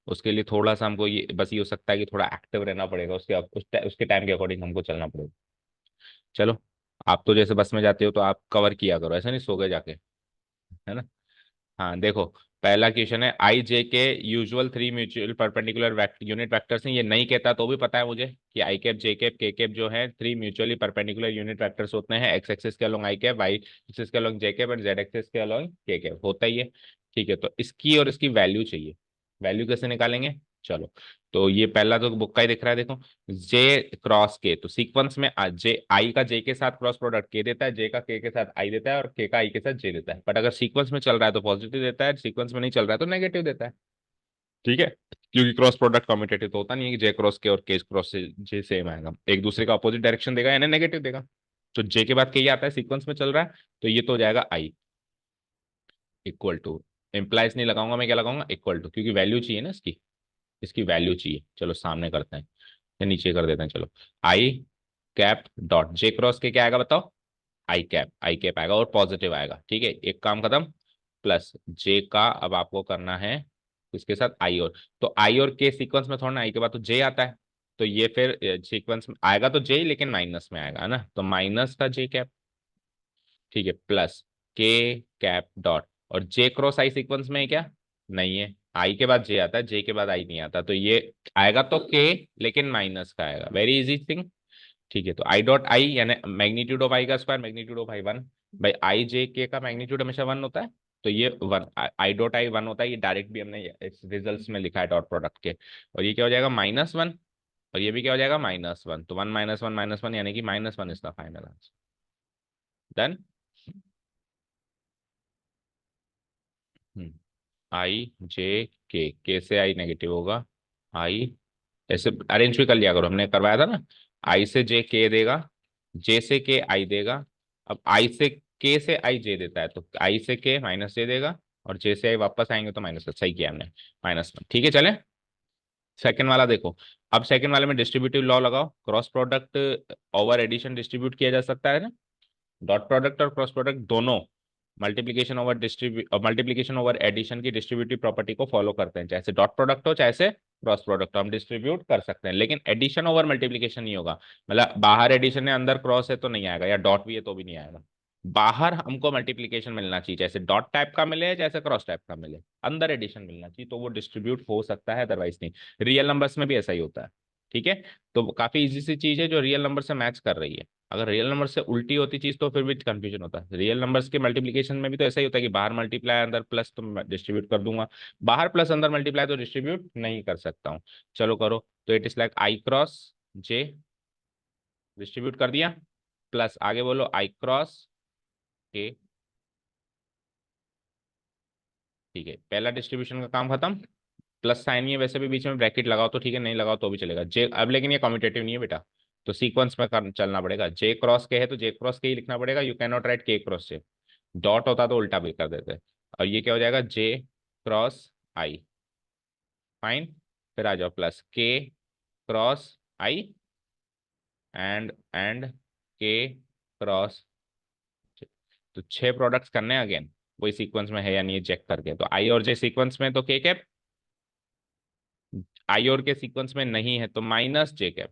उसके लिए थोड़ा सा हमको ये बस ये हो सकता है कि थोड़ा एक्टिव रहना पड़ेगा, उसके टाइम के अकॉर्डिंग हमको चलना पड़ेगा। चलो, आप तो जैसे बस में जाते हो तो आप कवर किया करो, ऐसा नहीं सो गए जाके, है ना। हाँ देखो, पहला क्वेश्चन है आई जे के usual 3 mutual perpendicular unit vectors हैं। ये नहीं कहता तो भी पता है मुझे कि आई कैप जे कैप के कैप जो है 3 म्यूचुअली परपेंडिकुलर यूनिट वेक्टर्स होते हैं, एक्स एक्सिस के अलोंग आई कैप, वाई एक्सिस के along J cap and Z axis के अलोंग के कैप, होता ही है। ठीक है, तो इसकी और इसकी वैल्यू चाहिए। वैल्यू कैसे निकालेंगे? चलो, तो ये पहला तो बुक का ही दिख रहा है, देखो, जे क्रॉस के, तो सीक्वेंस में जे आई का जे के साथ क्रॉस प्रोडक्ट के देता है, जे का के साथ आई देता है, और के का आई के साथ जे देता है। बट अगर सीक्वेंस में चल रहा है तो पॉजिटिव देता है, सीक्वेंस में नहीं चल रहा है तो नेगेटिव देता है। ठीक है, क्योंकि क्रॉस प्रोडक्ट कम्यूटेटिव तो होता नहीं है कि जे क्रॉस के और के क्रॉस से जे सेम आएगा, एक दूसरे का अपोजिट डायरेक्शन देगा यानी नेगेटिव देगा। तो जे के बाद के ही आता है, सीक्वेंस में चल रहा है, तो ये तो हो जाएगा आई इक्वल टू, इंप्लाइज नहीं लगाऊंगा मैं, क्या लगाऊंगा? इक्वल टू, क्योंकि वैल्यू चाहिए ना इसकी, इसकी वैल्यू चाहिए। चलो सामने करते हैं या नीचे कर देते हैं, चलो। आई कैप डॉट जे क्रॉस के क्या आएगा बताओ? आई कैप आएगा और पॉजिटिव आएगा। ठीक है, एक काम खत्म। प्लस जे का अब आपको करना है इसके साथ आई और, तो आई और के सीक्वेंस में थोड़ा ना, आई के बाद तो जे आता है, तो ये फिर सीक्वेंस में आएगा तो जे, लेकिन माइनस में आएगा, है ना, तो माइनस का जे कैप। ठीक है, प्लस के कैप डॉट, और जे क्रॉस आई सीक्वेंस में है क्या? नहीं है, आई के बाद जे आता है, जे के बाद आई नहीं आता, तो ये आएगा तो के, लेकिन माइनस का आएगा, वेरी इजी थिंग। ठीक है, तो आई डॉट आई यानी मैग्नीट्यूड ऑफ आई का स्क्वायर, मैग्नीट्यूड ऑफ आई 1, भाई आई जे के का मैग्नीट्यूड हमेशा 1 होता है, तो ये 1, आई डॉट आई 1 होता है, ये डायरेक्ट भी हमने इस रिजल्ट्स में लिखा है डॉट प्रोडक्ट के। और ये क्या हो जाएगा? -1, और ये भी क्या हो जाएगा? -1, तो 1 - 1 - 1 यानी कि -1 इसका फाइनल आंसर। डन। आई जे के से आई नेगेटिव होगा, आई, ऐसे अरेंज भी कर लिया करो, हमने करवाया था ना। आई से जे के देगा, जे से के आई देगा। अब आई से के से आई जे देता है, तो आई से के माइनस जे देगा, और जे से आई वापस आएंगे तो माइनस, सही किया हमने, -1। ठीक है, चले सेकंड वाला देखो। अब सेकंड वाले में डिस्ट्रीब्यूटिव लॉ लगाओ, cross product over addition distribute किया जा सकता है ना, डॉट प्रोडक्ट और क्रॉस प्रोडक्ट दोनों मल्टीप्लीकेशन ओवर एडिशन की डिस्ट्रीब्यूटिव प्रॉपर्टी को फॉलो करते हैं, चाहे से डॉट प्रोडक्ट हो चाहे से क्रॉस प्रोडक्ट हो, हम डिस्ट्रीब्यूट कर सकते हैं, लेकिन एडिशन ओवर मल्टीप्लीकेशन नहीं होगा। मतलब बाहर एडिशन है अंदर क्रॉस है तो नहीं आएगा, या डॉट भी है तो भी नहीं आएगा। बाहर हमको मल्टीप्लीकेशन मिलना चाहिए, जैसे डॉट टाइप का मिले जैसे क्रॉस टाइप का मिले, अंदर एडिशन मिलना चाहिए, तो वो डिस्ट्रीब्यूट हो सकता है, अदरवाइज नहीं। रियल नंबर्स में भी ऐसा ही होता है। ठीक है, तो काफी इजी सी चीज है जो रियल नंबर से मैच कर रही है। अगर रियल नंबर से उल्टी होती चीज तो फिर भी कंफ्यूजन होता है। रियल नंबर्स के मल्टीप्लीकेशन में भी तो ऐसा ही होता है कि बाहर मल्टीप्लाई अंदर प्लस, तो मैं डिस्ट्रीब्यूट कर दूंगा। बाहर प्लस अंदर मल्टीप्लाई तो डिस्ट्रीब्यूट नहीं कर सकता हूँ। चलो करो, तो it is like I cross J, distribute कर दिया, प्लस आगे बोलो आई क्रॉस के। ठीक है, पहला डिस्ट्रीब्यूशन का काम खत्म। प्लस साइन ही है, वैसे भी बीच में ब्रैकेट लगाओ तो ठीक है, नहीं लगाओ तो भी चलेगा जे, अब लेकिन ये कम्यूटेटिव नहीं है बेटा, तो सीक्वेंस में चलना पड़ेगा। जे क्रॉस के है तो जे क्रॉस के ही लिखना पड़ेगा, यू कैन नॉट राइट के क्रॉस जे, डॉट होता तो उल्टा भी कर देते। और ये क्या हो जाएगा? जे क्रॉस आई, फाइन। फिर आ जाओ प्लस के क्रॉस आई एंड के क्रॉस, तो 6 प्रोडक्ट्स करने हैं अगेन, वही सीक्वेंस में है या नहीं ये चेक करके। तो आई और जे सीक्वेंस में तो के कैप, आई और के सीक्वेंस में नहीं है तो माइनस जे कैप,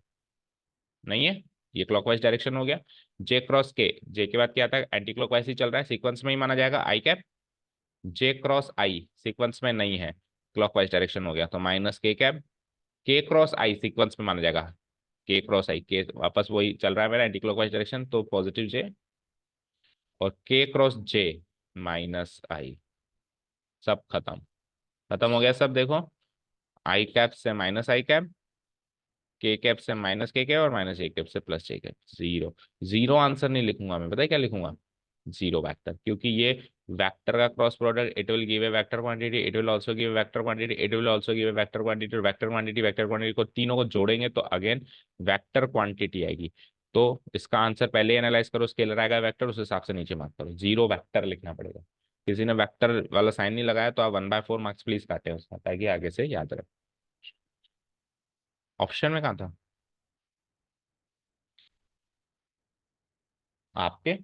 नहीं है, ये क्लॉकवाइज डायरेक्शन हो गया। जे क्रॉस के, जे के बाद क्या आता है? एंटी क्लॉकवाइज ही चल रहा है, सीक्वेंस में ही माना जाएगा आई कैप। जे क्रॉस आई सीक्वेंस में नहीं है, क्लॉकवाइज डायरेक्शन हो गया, तो माइनस के कैप। के क्रॉस आई सीक्वेंस में माना जाएगा, के क्रॉस आई, के वापस वही चल रहा है मेरा एंटी क्लॉकवाइज डायरेक्शन, तो पॉजिटिव जे, और के क्रॉस जे माइनस आई, सब खत्म, खत्म हो गया सब। देखो, आई कैप से माइनस आई कैप, के कैप से माइनस के कैप, और माइनस ए कैप से plus j cap, zero. Zero answer नहीं लिखूंगा मैं, पता है क्या लिखूंगा? जीरो वेक्टर, क्योंकि ये वेक्टर का cross product, it will give a vector quantity, it will also give a vector quantity, it will also give a vector quantity, और वेक्टर क्वांटिटी को तीनों को जोड़ेंगे तो अगेन वेक्टर क्वांटिटी आएगी। तो इसका आंसर पहले एनालाइज करो, स्केलर आएगा वेक्टर, उस हिसाब से नीचे मार्क करो। 0 वेक्टर लिखना पड़ेगा। किसी ने वेक्टर वाला साइन नहीं लगाया तो आप 1/4 मार्क्स प्लीज काटे उसका, ताकि आगे से याद रहे। ऑप्शन में कहाँ था आपके?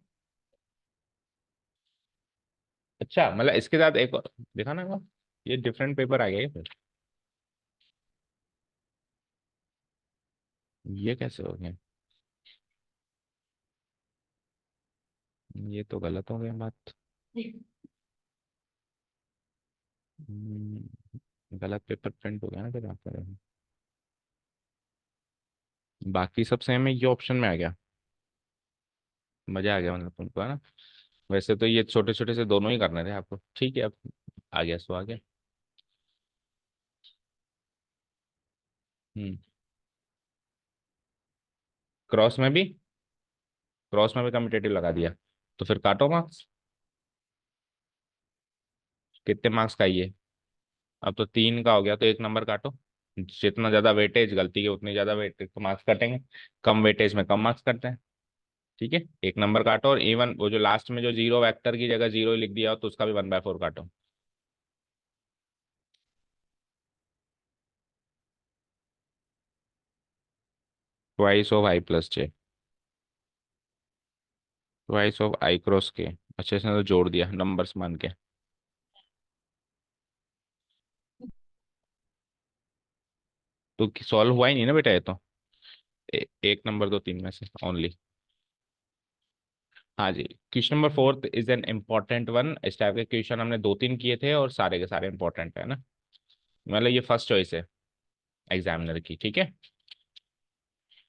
अच्छा, मतलब इसके साथ एक और देखा ना, ये डिफरेंट पेपर आ गया है फिर। ये कैसे हो गया? ये तो गलत हो गया बात। गलत पेपर प्रिंट हो गया ना फिर आपका। बाकी सब सेम है, ये ऑप्शन में आ गया। मजा आ गया मतलब तुमको, है ना? वैसे तो ये छोटे छोटे से दोनों ही करने थे आपको, ठीक है, अब आ गया सो आ गया। हम्म। क्रॉस में भी, क्रॉस में भी कम्पिटेटिव लगा दिया, तो फिर काटो मार्क्स। कितने मार्क्स का ये? अब तो 3 का हो गया, तो 1 नंबर काटो। जितना ज्यादा वेटेज गलती के, उतनी ज्यादा वेटेज तो मार्क्स कटेंगे। कम वेटेज में कम मार्क्स करते हैं। ठीक है, 1 नंबर काटो, और इवन वो जो लास्ट में जो 0 वेक्टर की जगह 0 लिख दिया हो, तो उसका भी 1/4 काटो। Twice of I+J। Twice of I cross के। अच्छे से तो जोड़ दिया नंबर्स मान के। तो सॉल्व हुआ ही नहीं ना बेटा ये तो। 1 नंबर तो 3 में से ओनली। हाँ जी। Question number 4 is an important one. इस टाइप के क्वेश्चन हमने 2-3 किए थे, और सारे के सारे इंपॉर्टेंट है ना। मतलब ये फर्स्ट चॉइस है एग्जामिनर की, ठीक है।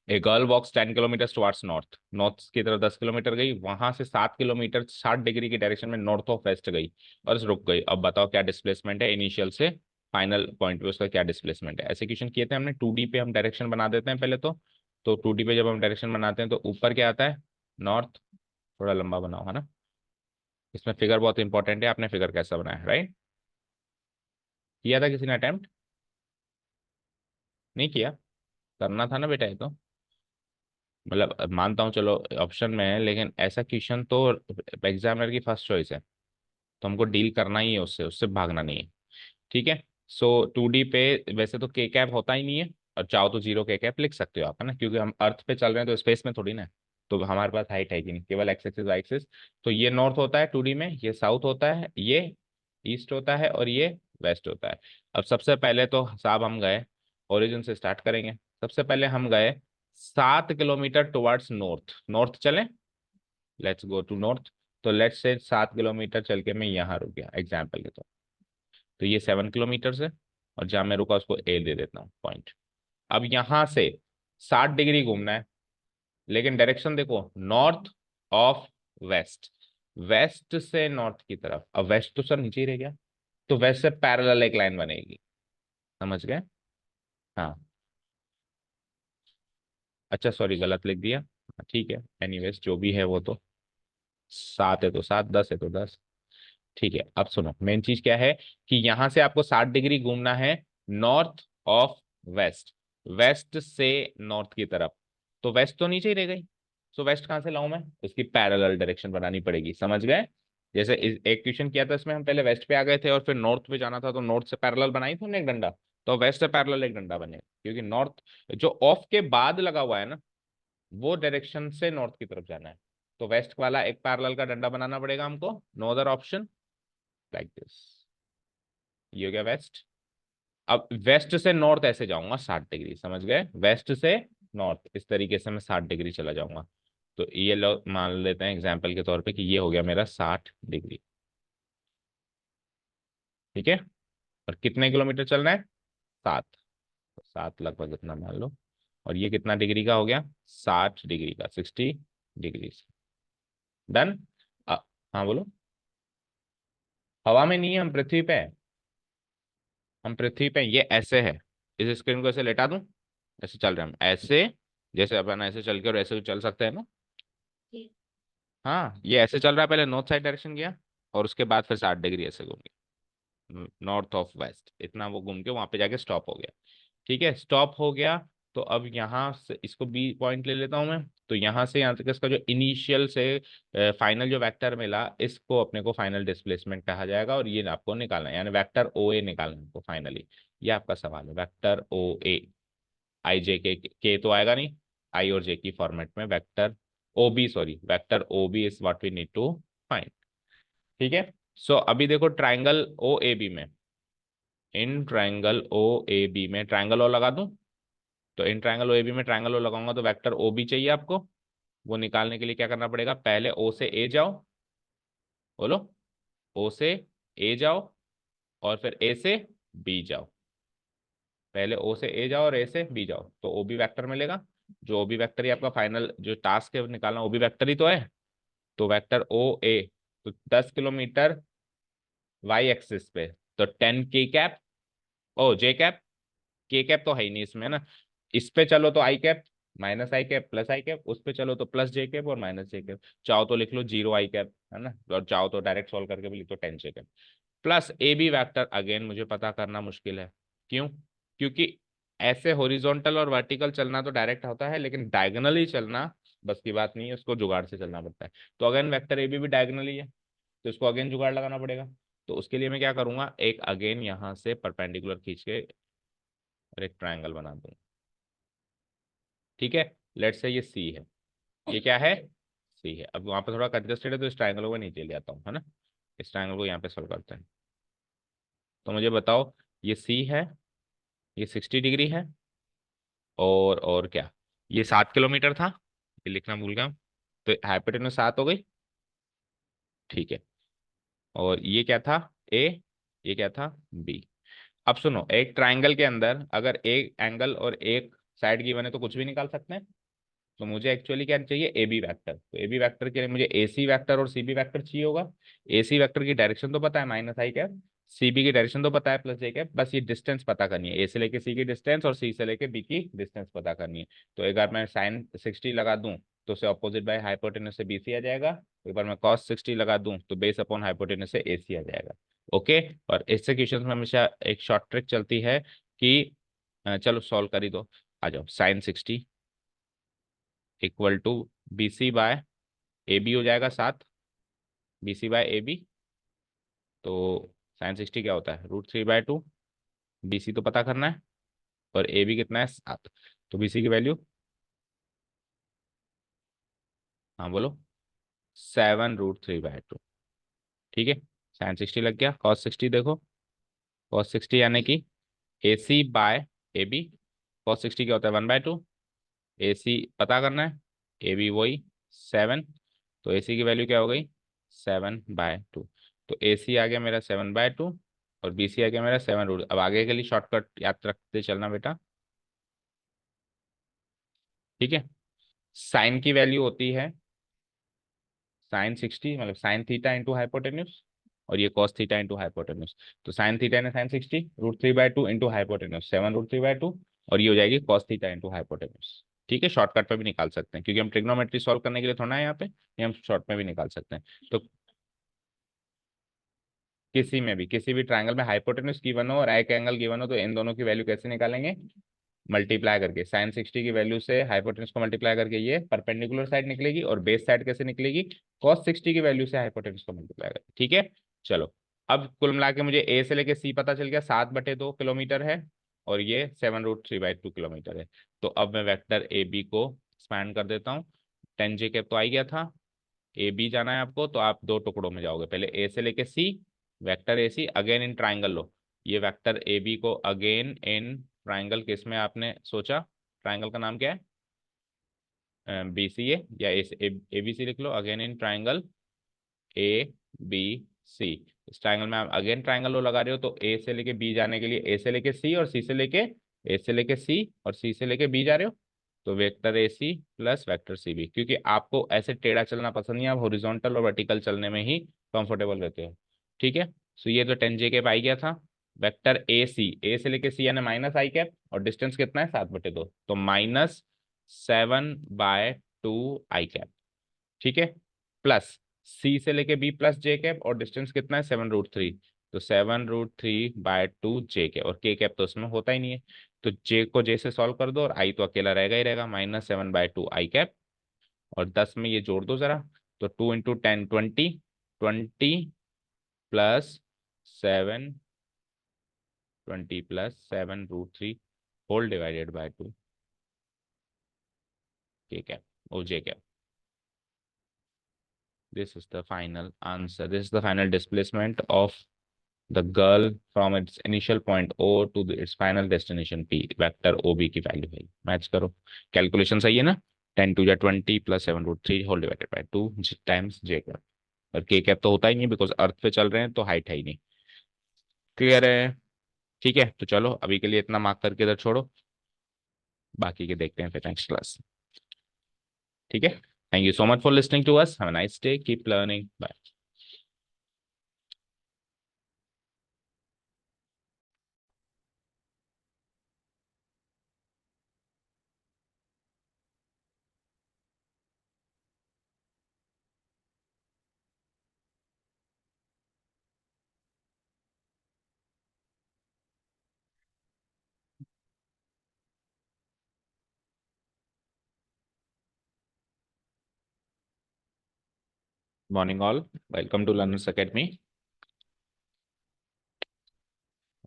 A girl walks 10 kilometre towards north. North की तरफ 10 किलोमीटर गई, वहां से 7 किलोमीटर 60 डिग्री की डायरेक्शन में नॉर्थ ऑफ वेस्ट गई, और रुक गई। अब बताओ क्या डिस्प्लेसमेंट है इनिशियल से फाइनल पॉइंट पे, उसका क्या डिस्प्लेसमेंट है। ऐसे क्वेश्चन किए थे हमने। 2D पे हम डायरेक्शन बना देते हैं पहले तो 2D पे जब हम डायरेक्शन बनाते हैं तो ऊपर क्या आता है? नॉर्थ। थोड़ा लंबा बनाओ, है ना। इसमें फिगर बहुत इंपॉर्टेंट है, आपने फिगर कैसा बनाया है, राइट? किया था किसी ने अटेम्प्ट? नहीं किया? करना था ना बेटा ये तो। मतलब मानता हूँ चलो ऑप्शन में है, लेकिन ऐसा क्वेश्चन तो एग्जामिनर की फर्स्ट चॉइस है, तो हमको डील करना ही है उससे, उससे भागना नहीं है। ठीक है। सो 2D पे वैसे तो के कैप होता ही नहीं है, और चाहो तो 0 के कैप लिख सकते हो आप, है ना, क्योंकि हम अर्थ पे चल रहे हैं तो स्पेस में थोड़ी ना है। तो हमारे पास हाइट है कि नहीं, केवल एक्स एक्सिस वाई एक्सिस। तो ये नॉर्थ होता है 2D में, ये साउथ होता है, ये ईस्ट होता है, और ये वेस्ट होता है। अब सबसे पहले तो साहब हम गए, ओरिजिन से स्टार्ट करेंगे। सबसे पहले हम गए 7 किलोमीटर टुवर्ड्स नॉर्थ। नॉर्थ चलें, लेट्स गो टू नॉर्थ। तो लेट्स से 7 किलोमीटर चल के मैं यहाँ रुक गया एग्जाम्पल के तौर। तो ये 7 किलोमीटर है, और जहां मैं रुका उसको ए दे देता हूँ पॉइंट। अब यहां से 60 डिग्री घूमना है, लेकिन डायरेक्शन देखो, नॉर्थ ऑफ वेस्ट। वेस्ट से नॉर्थ की तरफ। अब वेस्ट तो सर नीचे ही रह गया, तो वेस्ट से पैरेलल एक लाइन बनेगी। समझ गए? हाँ। अच्छा सॉरी, गलत लिख दिया। ठीक है, एनीवेज जो भी है वो तो। 7 है तो 7, 10 है तो 10। ठीक है, अब सुनो, मेन चीज क्या है कि यहां से आपको 60 डिग्री घूमना है नॉर्थ ऑफ वेस्ट। वेस्ट से नॉर्थ की तरफ। तो वेस्ट तो नीचे ही रह गई। सो वेस्ट कहां से लाऊं मैं? उसकी पैरेलल डायरेक्शन बनानी पड़ेगी, समझ गए? जैसे एक क्वेश्चन किया था, इसमें हम पहले वेस्ट पे आ गए थे और फिर नॉर्थ पे जाना था, तो नॉर्थ से पैरेलल बनाई थी हमने एक डंडा। तो वेस्ट से पैरेलल एक डंडा बनेगा, क्योंकि नॉर्थ जो ऑफ के बाद लगा हुआ है ना, वो डायरेक्शन से नॉर्थ की तरफ जाना है। तो वेस्ट वाला एक पैरेलल का डंडा बनाना पड़ेगा हमको, no other option, like this. ये हो गया वेस्ट। अब वेस्ट से नॉर्थ ऐसे जाऊंगा 60 डिग्री, समझ गए? वेस्ट से नॉर्थ इस तरीके से मैं 60 डिग्री चला जाऊंगा। तो ये लो मान लेते हैं एग्जाम्पल के तौर पे कि ये हो गया मेरा 60 डिग्री। ठीक है। और कितने किलोमीटर चलना है? 7। तो 7 लगभग इतना मान लो। और ये कितना डिग्री का हो गया? 60 डिग्री का, 60 डिग्री। डन। हाँ बोलो। हवा में नहीं है, हम पृथ्वी पे है। हम पृथ्वी पे हैं, ये ऐसे है। इस स्क्रीन को ऐसे लेटा दूं, ऐसे चल रहे हैं हम ऐसे। जैसे अपन ऐसे चल के और ऐसे चल सकते हैं ना। हाँ, ये ऐसे चल रहा है, पहले नॉर्थ साइड डायरेक्शन गया, और उसके बाद फिर 60 डिग्री ऐसे घूम गया नॉर्थ ऑफ वेस्ट, इतना वो घूम के वहां पे जाके स्टॉप हो गया। ठीक है, स्टॉप हो गया। तो अब यहाँ से इसको बी पॉइंट ले लेता हूँ मैं। तो यहाँ से यहाँ तक इसका जो इनिशियल से फाइनल जो वेक्टर मिला, इसको अपने को फाइनल डिस्प्लेसमेंट कहा जाएगा, और ये आपको निकालना है, यानी वेक्टर ओ ए निकालना है आपको फाइनली। ये आपका सवाल है, वेक्टर ओ ए। आई जे के तो आएगा नहीं, आई और जे की फॉर्मेट में vector O B, sorry vector O B is what we need to find. ठीक है। सो अभी देखो ट्राइंगल ओ ए बी में, in triangle O A B में ट्राइंगल ओ लगा दूं। तो in triangle O A B में ट्राइंगल ओ लगाऊंगा तो वेक्टर ओ बी चाहिए आपको। वो निकालने के लिए क्या करना पड़ेगा, पहले ओ से ए जाओ, बोलो, ओ से ए जाओ, और फिर ए से बी जाओ। पहले ओ से ए जाओ और ए से बी जाओ, तो ओ बी वैक्टर मिलेगा। जो ओ बी वैक्टर ही आपका फाइनल जो टास्क है निकालना, ओ बी वैक्टर ही तो है। तो वेक्टर ओ ए, तो 10 किलोमीटर वाई एक्सिस पे, तो 10 k cap, O j cap, के कैप तो है ही नहीं इसमें ना। इस पे चलो तो I cap, minus I cap plus I cap, उस पे चलो तो प्लस जे कैप और माइनस जे कैप। चाहो तो लिख लो 0 आई कैप, है ना, और चाहो तो डायरेक्ट सॉल्व करके भी लिख दो 10 j cap. Plus a b vector again मुझे पता करना मुश्किल है। क्यों? क्योंकि ऐसे हॉरिजॉन्टल और वर्टिकल चलना तो डायरेक्ट होता है, लेकिन डायगोनली चलना बस की बात नहीं है, उसको जुगाड़ से चलना पड़ता है। तो अगेन वेक्टर ए बी भी डायगोनली है, तो इसको अगेन जुगाड़ लगाना पड़ेगा। तो उसके लिए मैं क्या करूंगा, एक अगेन यहाँ से परपेंडिकुलर खींच के और एक ट्राइंगल बना दूंगा। ठीक है, लेट्स से ये सी है, ये क्या है, सी है। अब वहां पर थोड़ा कंजस्टेड है, तो इस ट्राइंगल को नीचे ले आता हूँ, है ना। इस ट्राइंगल को यहाँ पे सोल्व करते हैं। तो मुझे बताओ, ये सी है, ये 60 डिग्री है, और क्या, ये 7 किलोमीटर था, ये लिखना भूल गया हूं। तो हाइपोटेन्यूज 7 हो गई। ठीक है। और ये क्या था, ए, ये क्या था, बी। अब सुनो, एक ट्राइंगल के अंदर अगर एक एंगल और एक साइड गिवन है तो कुछ भी निकाल सकते हैं। तो मुझे एक्चुअली क्या चाहिए, ए बी वैक्टर। तो ए बी वैक्टर के लिए मुझे ए सी वैक्टर और सी बी वैक्टर चाहिए होगा। ए सी वैक्टर की डायरेक्शन तो पता है, माइनस आई कैप। सी बी की डायरेक्शन तो पता है, प्लस जे कैप। बस ये डिस्टेंस पता करनी है, ए से लेके सी की डिस्टेंस और सी से लेके बी की डिस्टेंस पता करनी है। तो एक बार मैं साइन 60 लगा दूं तो उसे अपोजिट बाय हाइपोटेन्यूज से बी सी आ जाएगा। एक बार मैं कॉस 60 लगा दूं तो बेस अपॉन हाइपोटेन्यूज से ए सी आ जाएगा। ओके। और इससे क्वेश्चन में हमेशा एक शॉर्ट ट्रिक चलती है कि चलो सॉल्व कर ही दो। आ जाओ, sine 60 equal to B C by A B हो जाएगा 7, B C by A B. तो साइन 60 क्या होता है, √3/2। बी सी तो पता करना है, और ए बी कितना है, 7। तो बी सी की वैल्यू, हाँ बोलो, 7√3/2। ठीक है, साइन 60 लग गया। कॉस 60 देखो, कॉस 60 यानी कि ए सी बाय ए बी। कॉस 60 क्या होता है, 1/2। ए सी पता करना है, ए बी वही 7। तो ए सी की वैल्यू क्या हो गई, 7/2। तो ए सी आ गया मेरा 7/2, और बी सी आ गया मेरा 7 रूट। अब आगे के लिए शॉर्टकट याद रखते चलना बेटा। ठीक है, साइन की वैल्यू होती है साइन 60, मतलब साइन थीटा इंटू हाइपोटेन्यूज, और ये कॉस थीटा इंटू हाइपोटेन्यूज। तो साइन थीटा ने साइन 60, √3/2 इंटू हाइपोटेन्यूज 7√3/2, और ये हो जाएगी कॉस थीटा इंटू हाइपोटेन्यूज। ठीक है, शॉर्टकट पे भी निकाल सकते हैं, क्योंकि हम ट्रिग्नोमेट्री सॉल्व करने के लिए थोड़ा है यहाँ पे, ये हम शॉर्ट में भी निकाल सकते हैं। तो किसी में भी, किसी भी ट्रायंगल में हाइपोटेन्यूज गिवन हो और एक एंगल गिवन हो, तो इन दोनों की वैल्यू कैसे निकालेंगे, मल्टीप्लाई करके। साइन 60 की वैल्यू से हाइपोटेन्यूज को मल्टीप्लाई करके ये परपेंडिकुलर साइड निकलेगी, और बेस साइड कैसे निकलेगी, कॉस 60 की वैल्यू से हाइपोटेन्यूज को मल्टीप्लाई करके। ठीक है, चलो। अब कुल मिला के मुझे ए से लेके सी पता चल गया, 7/2 किलोमीटर है, और ये 7√3/2 किलोमीटर है। तो अब मैं वेक्टर ए बी को एक्सपैंड कर देता हूँ। 10 जे कैप तो आ ही गया था। ए बी जाना है आपको, तो आप दो टुकड़ों में जाओगे, पहले ए से लेके c, vector A c again in triangle लो। ये वेक्टर ए बी को अगेन इन ट्राइंगल किस में आपने सोचा, ट्राइंगल का नाम क्या है, बी सी ए, या ए बी सी लिख लो, again in triangle a B C. इस ट्राइंगल में आप अगेन ट्राइंगल लो लगा रहे हो, तो ए से लेके बी जाने के लिए ए से लेके सी, और सी से लेके, ए से लेके सी और सी से लेके बी जा रहे हो। तो वेक्टर ए C plus vector C B, क्योंकि आपको ऐसे टेढ़ा चलना पसंद नहीं है, आप हॉरिजॉन्टल और वर्टिकल चलने में ही कंफर्टेबल रहते हो। ठीक है, सो ये तो 10 जे कैप आई गया था। वेक्टर ए से लेके सी यानी माइनस आई कैप, और डिस्टेंस कितना है, 7/2, तो -7/2 आई कैप। ठीक है, प्लस सी से लेके बी प्लस जे कैप, और डिस्टेंस कितना है, 7√3। तो 7√3/2 जे कैप, और के कैप तो उसमें होता ही नहीं है, तो जे को जे से सॉल्व कर दो और आई तो अकेला रहेगा ही रहेगा, -7/2 आई कैप, और 10 में ये जोड़ दो जरा, तो 2 × 10 20, 20 plus 7, 20 plus 7√3 whole divided by 2 के cap O j cap. This is the final answer. This is the final displacement of the girl from its initial point O to its final destination P. Vector OB की value है, match करो. Calculation सही है ना. 10 × 20 plus 7√3 whole divided by 2 times j cap, और k cap तो होता ही नहीं बिकॉज अर्थ पे चल रहे हैं तो हाइट है ही नहीं. क्लियर है. ठीक है, तो चलो अभी के लिए इतना मार्क करके इधर छोड़ो, बाकी के देखते हैं फिर नेक्स्ट क्लास. ठीक है. Thank you so much for listening to us. Have a nice day. Keep learning. Bye. Morning all. Welcome to Learners Academy.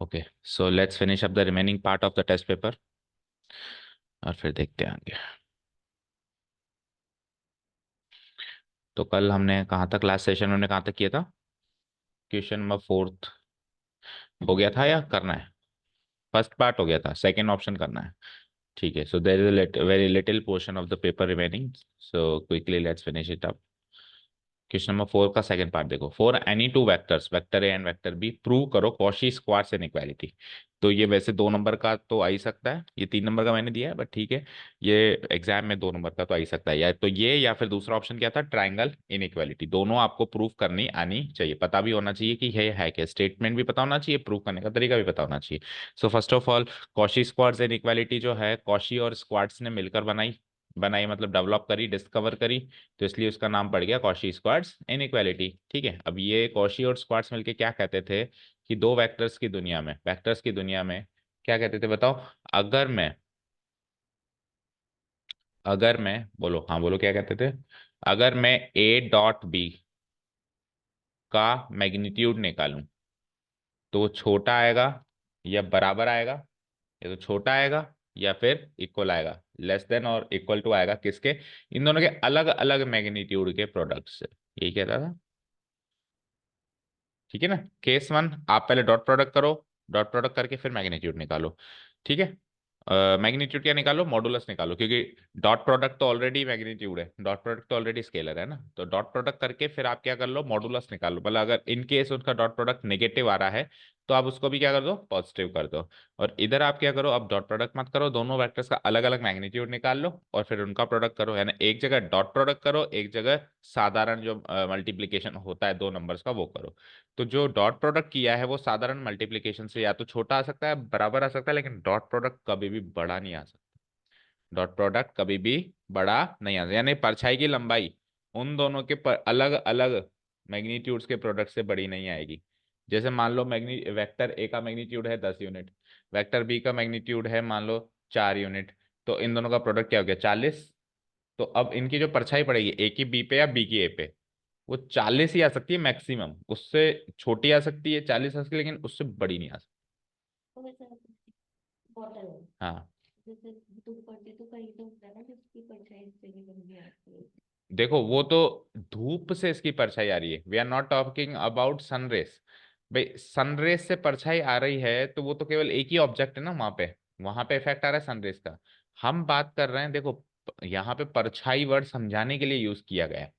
Okay, so let's finish up the remaining part of the test paper और फिर देखते हैं आगे. तो कल हमने कहाँ तक, लास्ट सेशन में हमने कहाँ तक किया था? क्वेश्चन नंबर 4 हो गया था या करना है? फर्स्ट पार्ट हो गया था, सेकंड ऑप्शन करना है. ठीक है, so there is a very little portion of the paper remaining, so quickly let's finish it up. Question number 4 का सेकंड पार्ट देखो. For any two vectors, vector A and vector B, prove करो Cauchy Schwarz inequality. तो ये वैसे 2 number का तो आ ही सकता है, ये 3 नंबर का मैंने दिया है, बट ठीक है, ये एग्जाम में 2 नंबर का तो आ ही सकता है. या तो ये, या फिर दूसरा ऑप्शन क्या था, ट्राइंगल इनइक्वालिटी. दोनों आपको प्रूव करनी आनी चाहिए, पता भी होना चाहिए कि ये है क्या, स्टेटमेंट भी पता होना चाहिए, प्रूव करने का तरीका भी पता होना चाहिए. So first of all, Cauchy Schwarz inequality जो है, कॉशी और स्क्वायर्स ने मिलकर बनाई. बनाई मतलब डेवलप करी, डिस्कवर करी, तो इसलिए उसका नाम पड़ गया कॉशी स्क्वायर्स इनइक्वालिटी. ठीक है, अब ये कॉशी और स्क्वायर्स मिलके क्या कहते थे कि दो वेक्टर्स की दुनिया में, वेक्टर्स की दुनिया में क्या कहते थे बताओ. अगर मैं अगर मैं बोलो, हाँ बोलो क्या कहते थे. अगर मैं A.B का मैग्नीट्यूड निकालूं तो वो छोटा आएगा या बराबर आएगा, या तो छोटा आएगा या फिर इक्वल आएगा, लेस देन और इक्वल टू आएगा किसके, इन दोनों के अलग अलग मैग्नीट्यूड के प्रोडक्ट से. यही कहता था. ठीक है ना. केस 1, आप पहले डॉट प्रोडक्ट करो, डॉट प्रोडक्ट करके फिर मैग्नीट्यूड निकालो. ठीक है. मैग्नीट्यूड क्या निकालो, मॉडुलस निकालो, क्योंकि डॉट प्रोडक्ट तो ऑलरेडी मैग्नीट्यूड है, डॉट प्रोडक्ट तो ऑलरेडी स्केलर है ना, तो डॉट प्रोडक्ट करके फिर आप क्या कर लो, मॉडुलस निकालो. मतलब अगर इन केस उसका डॉट प्रोडक्ट नेगेटिव आ रहा है तो आप उसको भी क्या कर दो, पॉजिटिव कर दो. और इधर आप क्या करो, अब डॉट प्रोडक्ट मत करो, दोनों वेक्टर्स का अलग अलग मैग्नीट्यूड निकाल लो और फिर उनका प्रोडक्ट करो. यानी एक जगह डॉट प्रोडक्ट करो, एक जगह साधारण जो मल्टीप्लीकेशन होता है 2 नंबर्स का वो करो. तो जो डॉट प्रोडक्ट किया है वो साधारण मल्टीप्लिकेशन से या तो छोटा आ सकता है, बराबर आ सकता है, लेकिन डॉट प्रोडक्ट कभी भी बड़ा नहीं आ सकता. डॉट प्रोडक्ट कभी भी बड़ा नहीं आ सकता, यानी परछाई की लंबाई उन दोनों के अलग अलग मैग्नीट्यूड्स के प्रोडक्ट से बड़ी नहीं आएगी. जैसे मान लो वेक्टर ए का मैग्नीट्यूड है 10 यूनिट, वेक्टर बी का मैग्नीट्यूड है मान लो 4 यूनिट, तो इन दोनों का प्रोडक्ट क्या हो गया, 40. तो अब इनकी जो परछाई पड़ेगी, ए की बी पे या बी की ए पे, वो 40 ही आ सकती है मैक्सिमम, उससे छोटी आ सकती है, 40 आ सकती है, लेकिन उससे बड़ी नहीं आ सकती. हाँ. देखो वो तो धूप से इसकी परछाई आ रही है, we are not talking about sunrays. भाई सनरेस से परछाई आ रही है तो वो तो केवल एक ही ऑब्जेक्ट है ना वहां पे इफेक्ट आ रहा है सनरेस का. हम बात कर रहे हैं, देखो यहाँ पे परछाई वर्ड समझाने के लिए यूज किया गया है.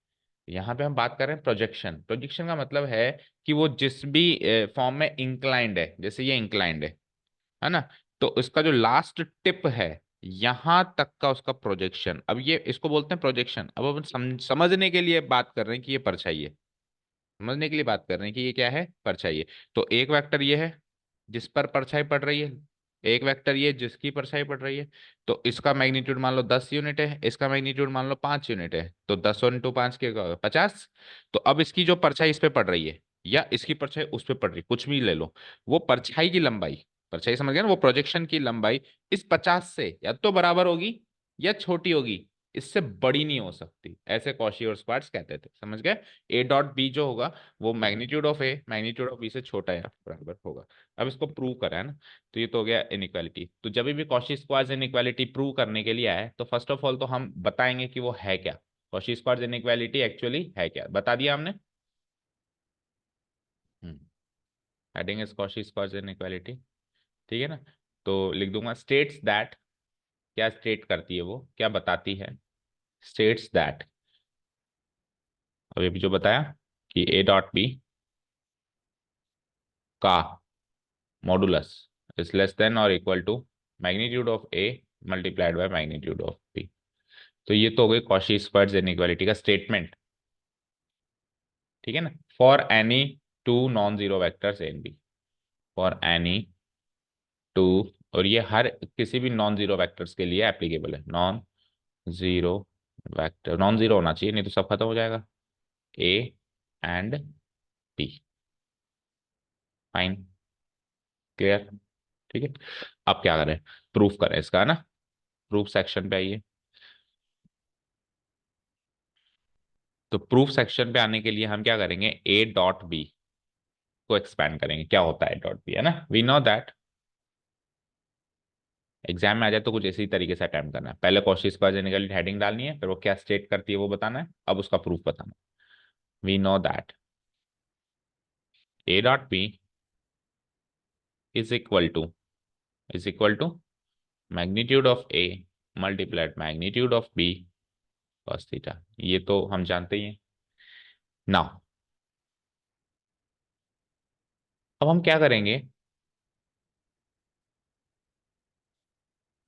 यहाँ पे हम बात कर रहे हैं प्रोजेक्शन. प्रोजेक्शन का मतलब है कि वो जिस भी फॉर्म में इंक्लाइंड है, जैसे ये इंक्लाइंड है ना, तो इसका जो लास्ट टिप है यहां तक का उसका प्रोजेक्शन, अब ये इसको बोलते हैं प्रोजेक्शन. अब अपन समझने के लिए बात कर रहे हैं कि ये परछाई है, समझने के लिए बात कर रहे हैं कि ये क्या है, परछाई है. तो एक वेक्टर ये है जिस पर परछाई पड़ रही है, एक वेक्टर ये जिसकी परछाई पड़ रही है. तो इसका मैग्नीट्यूड मान लो 10 यूनिट है, इसका मैग्नीट्यूड मान लो 5 यूनिट है, तो 10 इंटू 5 के 50. तो अब इसकी जो परछाई इस पे पड़ रही है, या इसकी परछाई उस पर पड़ रही, कुछ भी ले लो, वो परछाई की लंबाई, परछाई समझ गया ना, वो प्रोजेक्शन की लंबाई इस 50 से या तो बराबर होगी या छोटी होगी, इससे बड़ी नहीं हो सकती, ऐसे कॉशी और स्क्वार्ट्स कहते थे, समझ गए। ए डॉट बी जो होगा वो magnitude of A magnitude of B से छोटा या बराबर होगा। अब इसको प्रूव करा है ना, तो ये तो हो गया इनइक्वालिटी। तो जब भी कॉशी स्क्वार्ट्स इनइक्वालिटी प्रूव करने के लिए आए तो फर्स्ट ऑफ ऑल तो हम बताएंगे कि वो है क्या, कॉशी स्क्वार्ट्स इनइक्वालिटी एक्चुअली है क्या, बता दिया हमने। हेडिंग इज कॉशी स्क्वार्ट्स इनइक्वालिटी, ठीक है ना। तो लिख दूंगा स्टेट्स दैट, क्या स्टेट करती है वो, क्या बताती है, स्टेट्स दैट, अभी भी जो बताया कि ए डॉट बी का मॉडुलस इज लेस देन और equal to magnitude of A multiplied by magnitude of B. तो ये तो हो गई कॉशी स्क्वार्ट्ज इनइक्वालिटी का स्टेटमेंट, ठीक है ना। For any two non zero vectors A and B, for any two, और ये हर किसी भी नॉन जीरो वेक्टर्स के लिए एप्लीकेबल है, non zero vector, non zero होना चाहिए नहीं तो सब खत्म हो जाएगा, A and B, fine, clear, ठीक है। अब क्या करें, प्रूफ करें इसका ना, प्रूफ सेक्शन पे आइए। तो प्रूफ सेक्शन पे आने के लिए हम क्या करेंगे, ए डॉट बी को एक्सपैंड करेंगे, क्या होता है डॉट बी, है ना, वी नो दैट। एग्जाम में आ जाए तो कुछ इसी तरीके से अटेम्प्ट करना है, पहले कॉशी स्क्वायर जेनिकल हेडिंग डालनी है, फिर वो क्या स्टेट करती है वो बताना है, अब उसका प्रूफ बताना है। We know that A dot B is equal to, is equal to magnitude of A multiplied magnitude of B cos theta, ये तो हम जानते ही हैं। नाउ अब हम क्या करेंगे,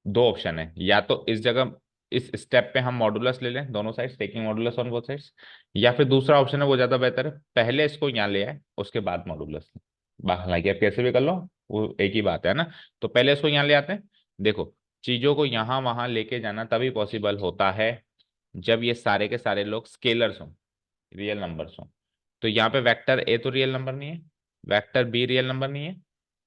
दो ऑप्शन है, या तो इस जगह इस स्टेप पे हम मॉडुलस ले लें दोनों sides, taking modulus on both sides, या फिर दूसरा ऑप्शन है वो ज्यादा बेहतर है, पहले इसको यहाँ ले आए उसके बाद मॉडुलस लें, हालांकि आप कैसे भी कर लो वो एक ही बात है ना। तो पहले इसको यहाँ ले आते हैं, देखो चीजों को यहाँ वहां लेके जाना तभी पॉसिबल होता है जब ये सारे के सारे लोग स्केलर्स हों, रियल नंबर्स हों। तो यहाँ पे वेक्टर ए तो रियल नंबर नहीं है, वेक्टर बी रियल नंबर नहीं है,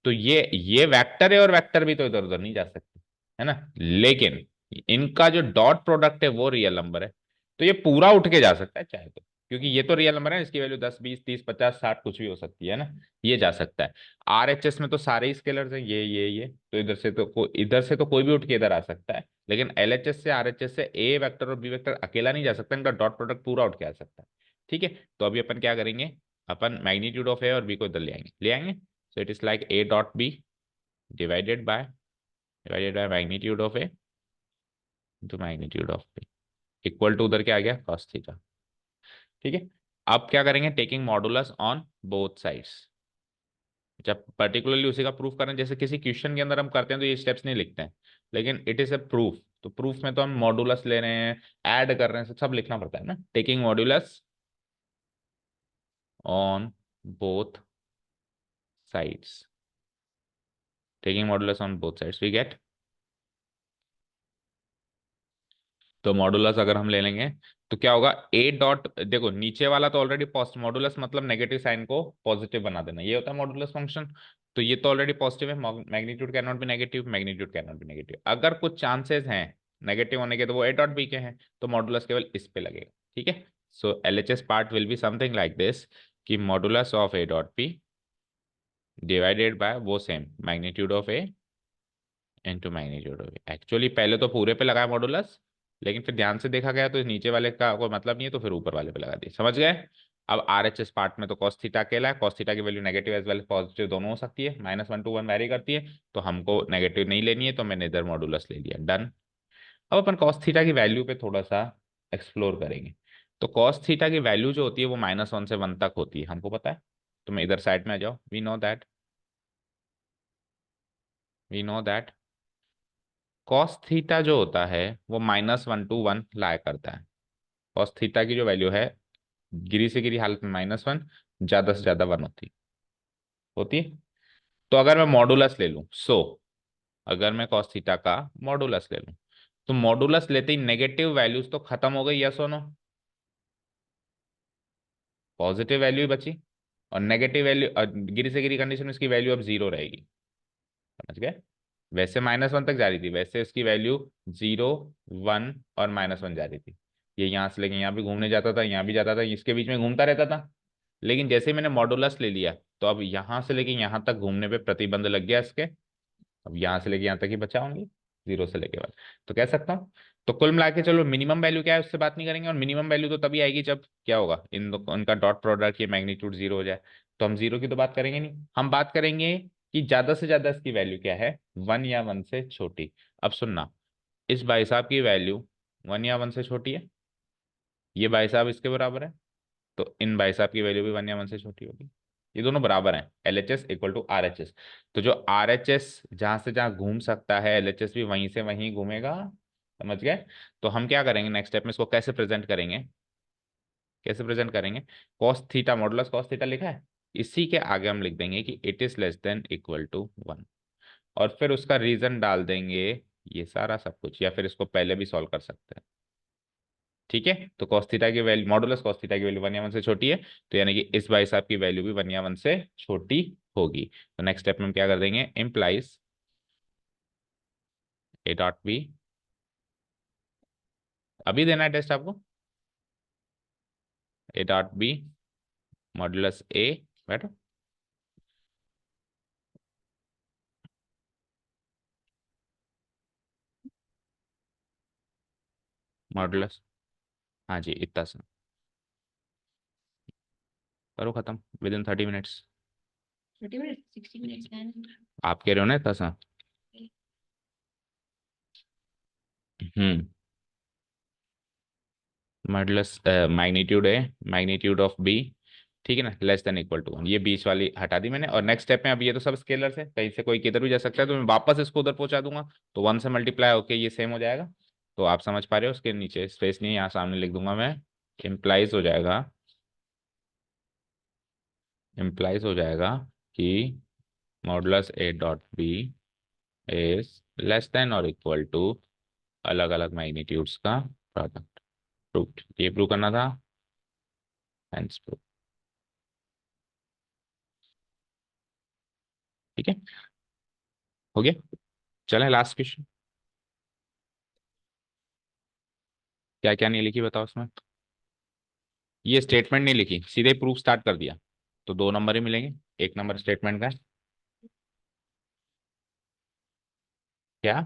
तो ये वेक्टर है और वेक्टर भी तो इधर उधर नहीं जा सकते, है ना। लेकिन इनका जो डॉट प्रोडक्ट है वो रियल नंबर है, तो ये पूरा उठ के जा सकता है चाहे तो, क्योंकि ये तो रियल नंबर है, इसकी वैल्यू 10 20 30 50 60 कुछ भी हो सकती है ना, ये जा सकता है। आरएचएस में तो सारे ही स्केलर्स हैं, ये तो इधर से तो कोई भी उठ के इधर आ सकता है, लेकिन एलएचएस से आरएचएस से ए वेक्टर और बी वेक्टर अकेला नहीं जा सकता, इनका डॉट प्रोडक्ट पूरा उठ के आ सकता है, ठीक है। तो अभी अपन क्या करेंगे, अपन मैग्नीट्यूड ऑफ ए और बी को इधर ले आएंगे, so it is like A dot B divided by magnitude of A into magnitude of B, equal to उधर क्या आ गया cos थीटा, ठीक है। अब क्या करेंगे, taking modulus on both sides, जब पर्टिकुलरली उसी का प्रूफ करें, जैसे किसी क्वेश्चन के अंदर हम करते हैं तो ये स्टेप्स नहीं लिखते हैं, लेकिन इट इज ए प्रूफ, तो प्रूफ में तो हम मॉडुलस ले रहे हैं, ऐड कर रहे हैं, सब लिखना पड़ता है ना, taking modulus on both sides, taking modulus on both sides we get, तो मॉडुलस अगर हम ले लेंगे तो क्या होगा, ए डॉट, देखो नीचे वाला तो ऑलरेडी पॉजिटिव, मॉडुलस मतलब नेगेटिव साइन को पॉजिटिव बना देना, ये होता है मॉडुलस फंक्शन। तो ये तो ऑलरेडी पॉजिटिव है, magnitude can not be negative, magnitude can not be negative, अगर कुछ चांसेस हैं नेगेटिव होने के तो वो ए डॉट बी के हैं, तो मॉडुलस केवल इस पे लगेगा, ठीक है। So LHS part will be something like this, कि modulus of A dot B divided by वो same magnitude of A into magnitude of a, actually पहले तो पूरे पे लगाया मॉडुलस, लेकिन फिर ध्यान से देखा गया तो नीचे वाले का कोई मतलब नहीं है, तो फिर ऊपर वाले पे लगा दिए, समझ गए। अब आरएचएस पार्ट में तो cos थीटा अकेला है, cos थीटा की value negative as well positive दोनों हो सकती है, -1 to 1 वैरी करती है, तो हमको नेगेटिव नहीं लेनी है, तो मैंने इधर मॉडुलस ले लिया, डन। अब अपन cos थीटा की वैल्यू पे थोड़ा सा एक्सप्लोर करेंगे। तो cos थीटा की वैल्यू जो होती है वो -1 से 1 तक होती है, हमको पता है। तो मैं इधर साइड में आ जाओ, we know that cos theta जो होता है वो -1 to 1 लाया करता है, cos थीटा की जो वैल्यू है गिरी से गिरी हालत में -1, ज्यादा से ज्यादा 1 होती है। तो अगर मैं मॉडुलस ले लूं, अगर मैं cos थीटा का मॉडुलस ले लूं, तो मॉडुलस लेते ही नेगेटिव वैल्यूज तो खत्म हो गई, यस और नो, पॉजिटिव वैल्यू ही बची, और नेगेटिव वैल्यू, गिरी से गिरी कंडीशन में इसकी वैल्यू अब जीरो रहेगी, समझ गए। वैसे -1 तक जा रही थी, वैसे इसकी वैल्यू 0, 1 और -1 जा रही थी। ये यहाँ से लेके यहाँ भी घूमने जाता था, यहाँ भी जाता था, इसके बीच में घूमता रहता था। लेकिन जैसे ही मैंने मॉडुलस ले लिया तो अब यहाँ से लेके यहाँ तक घूमने पे प्रतिबंध लग गया इसके। अब यहाँ से लेके यहाँ तक ही बचा होंगी, जीरो से लेके बाद। तो कह सकता हूँ, तो कुल मिला के चलो मिनिमम वैल्यू क्या है उससे बात नहीं करेंगे, और मिनिमम वैल्यू तो तभी आएगी जब क्या होगा, उनका डॉट प्रोडक्ट, ये मैग्नीट्यूड जीरो हो जाए। तो हम जीरो की तो बात करेंगे नहीं, हम बात करेंगे कि ज्यादा से ज्यादा इसकी वैल्यू क्या है, 1 या 1 से छोटी। अब सुनना, इस भाई साहब की वैल्यू 1 या 1 से छोटी है, ये भाई साहब इसके बराबर है, तो इन भाई साहब की वैल्यू भी 1 या 1 से छोटी होगी। ये दोनों बराबर हैं, LHS इक्वल टू RHS। तो जो RHS जहां से जहां घूम सकता है, LHS भी वहीं से वहीं घूमेगा, समझ गए। तो हम क्या करेंगे नेक्स्ट स्टेप में, इसको कैसे प्रेजेंट करेंगे, कैसे प्रेजेंट करेंगे, cos theta, modulus cos theta लिखा है, इसी के आगे हम लिख देंगे कि it is less than equal to 1, और फिर उसका रीजन डाल देंगे, ये सारा सब कुछ, या फिर इसको पहले भी सॉल्व कर सकते हैं। ठीक है, तो cos थीटा की वैल्यू, मॉडुलस cos थीटा की वैल्यू 1 या 1 से छोटी है, तो यानी कि इस भाई साहब की वैल्यू भी 1 या 1 से छोटी होगी। तो नेक्स्ट स्टेप में हम क्या कर देंगे, इम्प्लाइज ए डॉट बी, अभी देना है टेस्ट आपको, ए डॉट बी मॉडुलस ए, बैठो, मॉडुलस, हाँ जी इतना सा, करो खत्म with in 30 minutes. 30 minute 60 minute आप कह रहे हो ना इतना सा। हम्म, मॉडुलस मैग्नीट्यूड है, मैग्नीट्यूड ऑफ बी, ठीक है ना, लेस देन इक्वल टू 1, ये बीच वाली हटा दी मैंने। और नेक्स्ट स्टेप में, अब ये तो सब स्केलर्स है, कहीं से कोई किधर भी जा सकता है, तो मैं वापस इसको उधर पहुंचा दूंगा, तो 1 से मल्टीप्लाई होके ये सेम हो जाएगा। तो आप समझ पा रहे हो, उसके नीचे स्पेस नहीं है, यहाँ सामने लिख दूंगा मैं, इम्प्लाइज हो जाएगा, इम्प्लाइज हो जाएगा कि modulus A dot B is less than और इक्वल टू अलग अलग मैग्नीट्यूड्स का प्रोडक्ट। प्रूफ, ये प्रूव करना था, हेंस प्रूफ। ठीक है, हो गया। चलें लास्ट क्वेश्चन, क्या क्या नहीं लिखी बताओ उसमें। ये स्टेटमेंट नहीं लिखी, सीधे प्रूफ स्टार्ट कर दिया, तो 2 नंबर ही मिलेंगे, 1 नंबर स्टेटमेंट का है। क्या,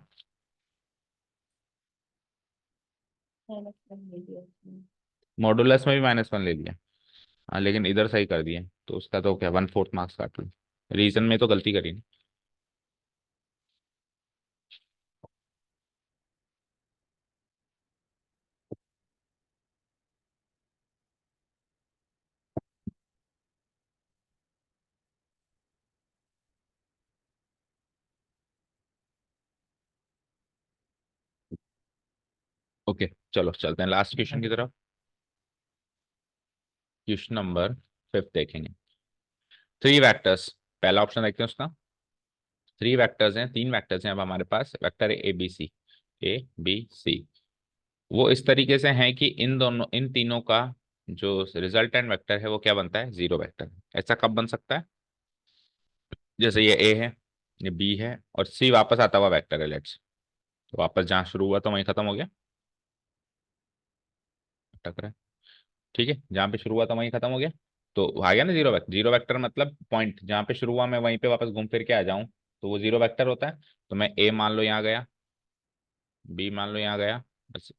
मॉडुलस में भी -1 ले लिया, हाँ लेकिन इधर सही कर दिया, तो उसका तो क्या 1/4 मार्क्स काट लो, रीजन में तो गलती करी नहीं। ओके, चलो चलते हैं लास्ट क्वेश्चन की तरफ। क्वेश्चन नंबर 5 देखेंगे, 3 वेक्टर्स, पहला ऑप्शन देखते हैं उसका। 3 वेक्टर्स हैं, 3 वेक्टर्स हैं अब हमारे पास, vector A B c, a B c. वो इस तरीके से हैं कि इन दोनों, इन तीनों का जो रिजल्टेंट वेक्टर है वो क्या बनता है, जीरो वेक्टर। ऐसा कब बन सकता है, जैसे ये ए है, ये बी है, और सी वापस आता हुआ वेक्टर है, लेट्स, तो वापस जहाँ शुरू हुआ तो वहीं खत्म हो गया, टकरा, ठीक है, जहाँ पे शुरू हुआ था वहीं खत्म हो गया, तो आ गया ना जीरो वेक्टर। जीरो वेक्टर मतलब पॉइंट जहाँ पे शुरू हुआ मैं वहीं पे वापस घूम फिर के आ जाऊं, तो वो जीरो वेक्टर होता है। तो मैं ए मान लो यहाँ गया, बी मान लो यहाँ गया, बस।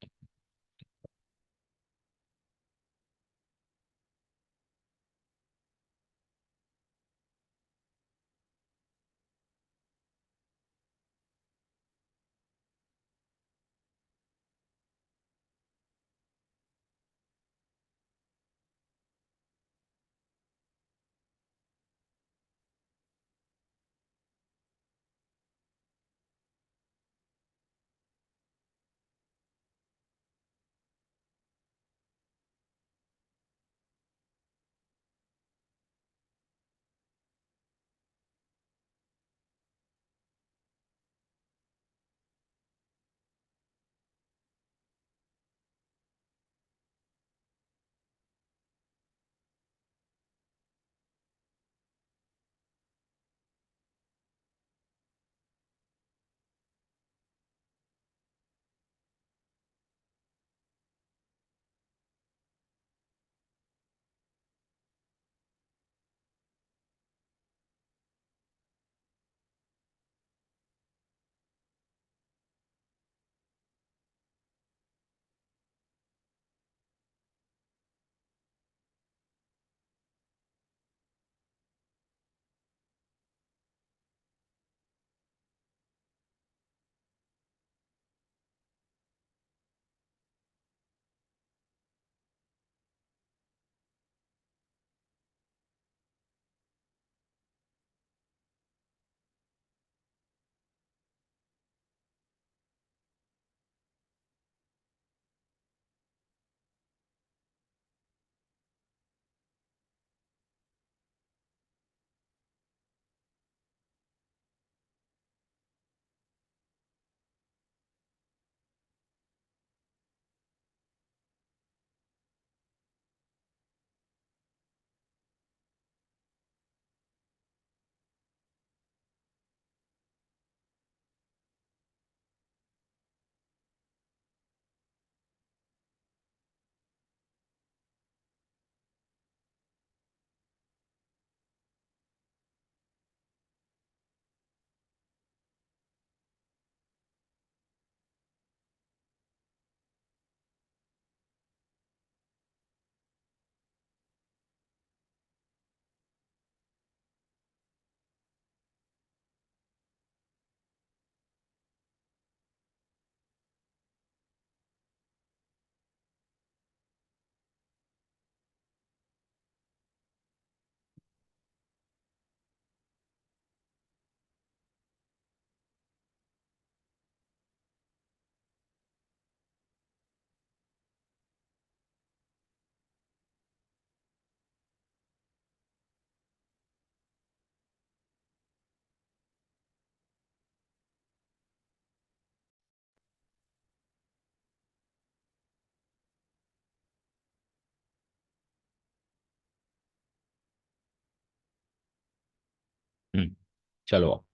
चलो,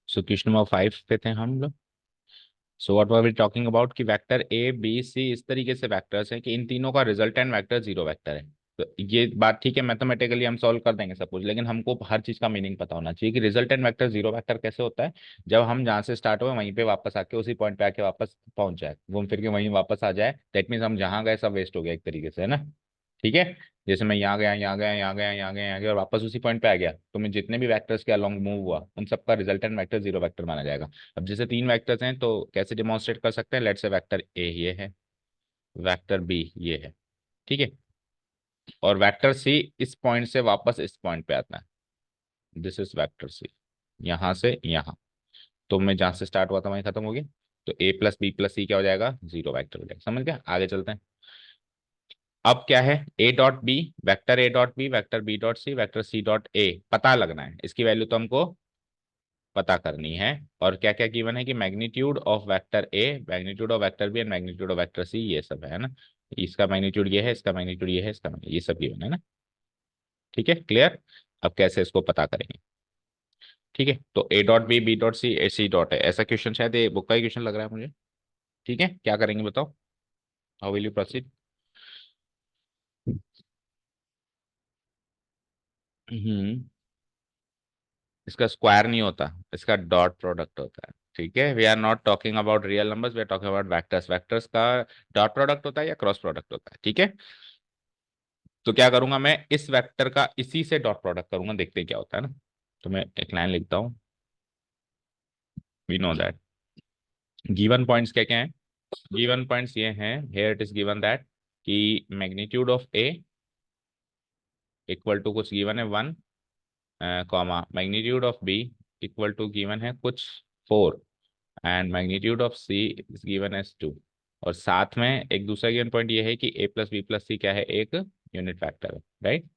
सो क्वेश्चन नंबर 5 पे थे हम लोग। So what were we talking about कि वेक्टर ए बी सी इस तरीके से वेक्टर्स हैं कि इन तीनों का रिजल्टेंट वेक्टर जीरो वेक्टर है। तो ये बात ठीक है, मैथमेटिकली हम सॉल्व कर देंगे सब कुछ, लेकिन हमको हर चीज का मीनिंग पता होना चाहिए कि रिजल्टेंट वेक्टर जीरो वेक्टर कैसे होता है। जब हम जहाँ से स्टार्ट हुए वहीं पे वापस आके उसी पॉइंट पे आके वापस पहुंच जाए, घूम फिर के वहीं वापस आ जाए, दैट मीन्स हम जहाँ गए सब वेस्ट हो गया एक तरीके से, है ना। ठीक है। जैसे मैं यहाँ गया, यहाँ गया, यहाँ गया, यहाँ गया, यहाँ गया और वापस उसी पॉइंट पे आ गया, तो मैं जितने भी वेक्टर्स के अलोंग मूव हुआ उन सबका रिजल्टेंट वेक्टर जीरो वेक्टर माना जाएगा। अब जैसे तीन वेक्टर्स हैं तो कैसे डिमॉन्स्ट्रेट कर सकते हैं, लेट्स से वेक्टर ए ये है, वेक्टर बी ये है, ठीक है, और वेक्टर सी इस पॉइंट से वापस इस पॉइंट पे आता है, दिस इज वेक्टर सी, यहाँ से यहाँ। तो मैं जहाँ से स्टार्ट हुआ था वहीं खत्म हो गया, तो ए प्लस बी प्लस सी क्या हो जाएगा, जीरो वेक्टर हो जाएगा। समझ गया, आगे चलते हैं। अब क्या है, A dot B, vector A dot B, vector B dot C, vector C dot A पता लगना है, इसकी वैल्यू तो हमको पता करनी है। और क्या क्या गिवन है कि magnitude of vector A, magnitude of vector B and magnitude of vector C, ये सब है ना। इसका मैग्नीट्यूड ये है, इसका मैग्नीट्यूड ये है, इसका ये सब गिवन है ना। ठीक है, क्लियर। अब कैसे इसको पता करेंगे। ठीक है, तो A dot B, B dot C, A C dot है, ऐसा क्वेश्चन शायद ये बुक का ही क्वेश्चन लग रहा है मुझे। ठीक है, क्या करेंगे बताओ, हाउ विल यू प्रोसीड। हम्म, इसका स्क्वायर नहीं होता, इसका डॉट प्रोडक्ट होता है। ठीक है, we are not talking about real numbers, we are talking about vectors. Vectors का डॉट प्रोडक्ट होता है या क्रॉस प्रोडक्ट होता है। ठीक है, तो क्या करूंगा मैं, इस वेक्टर का इसी से डॉट प्रोडक्ट करूंगा, देखते हैं क्या होता है ना। तो मैं एक लाइन लिखता हूँ, we know that given points क्या क्या है। गिवन पॉइंट्स ये हैं, here it is given that कि magnitude of a equal to कुछ गिवन है 1, comma magnitude of B equal to given है कुछ 4, and magnitude of c is given as 2। और साथ में एक दूसरा गिवन पॉइंट ये है कि ए प्लस बी प्लस सी क्या है, एक यूनिट फैक्टर है, राइट।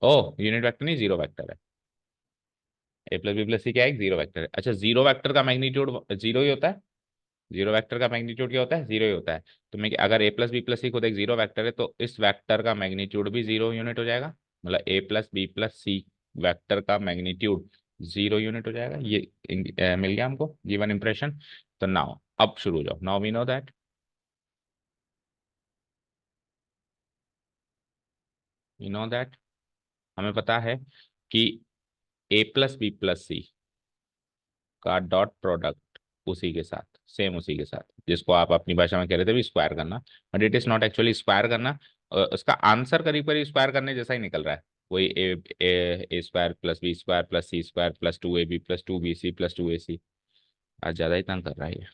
ओ, यूनिट वेक्टर नहीं, जीरो वेक्टर है। ए प्लस बी प्लस सी क्या है, एक जीरो वेक्टर है। अच्छा, जीरो वेक्टर का मैग्नीट्यूड जीरो ही होता है। जीरो वेक्टर का मैग्नीट्यूड क्या होता है, जीरो ही होता है। तो मैं अगर ए प्लस बी प्लस सी खुद एक जीरो वेक्टर है, तो इस वेक्टर का मैग्नीट्यूड भी जीरो यूनिट हो जाएगा। मतलब ए plus B plus C vector का मैग्नीट्यूड जीरो यूनिट हो जाएगा। ये मिल गया हमको गिवन इंप्रेशन। तो नाउ अब शुरू हो जाओ, now we know that, we know that हमें पता है कि ए प्लस बी प्लस सी का डॉट प्रोडक्ट उसी के साथ, सेम उसी के साथ, जिसको आप अपनी भाषा में कह रहे थे भी स्क्वायर करना, but it is not actually square करना। उसका आंसर करीब करीब स्क्वायर करने जैसा ही निकल रहा है। वही a square plus b square plus c square plus 2ab plus 2bc plus 2ac। आज ज्यादा ही तंग कर रहा है ये।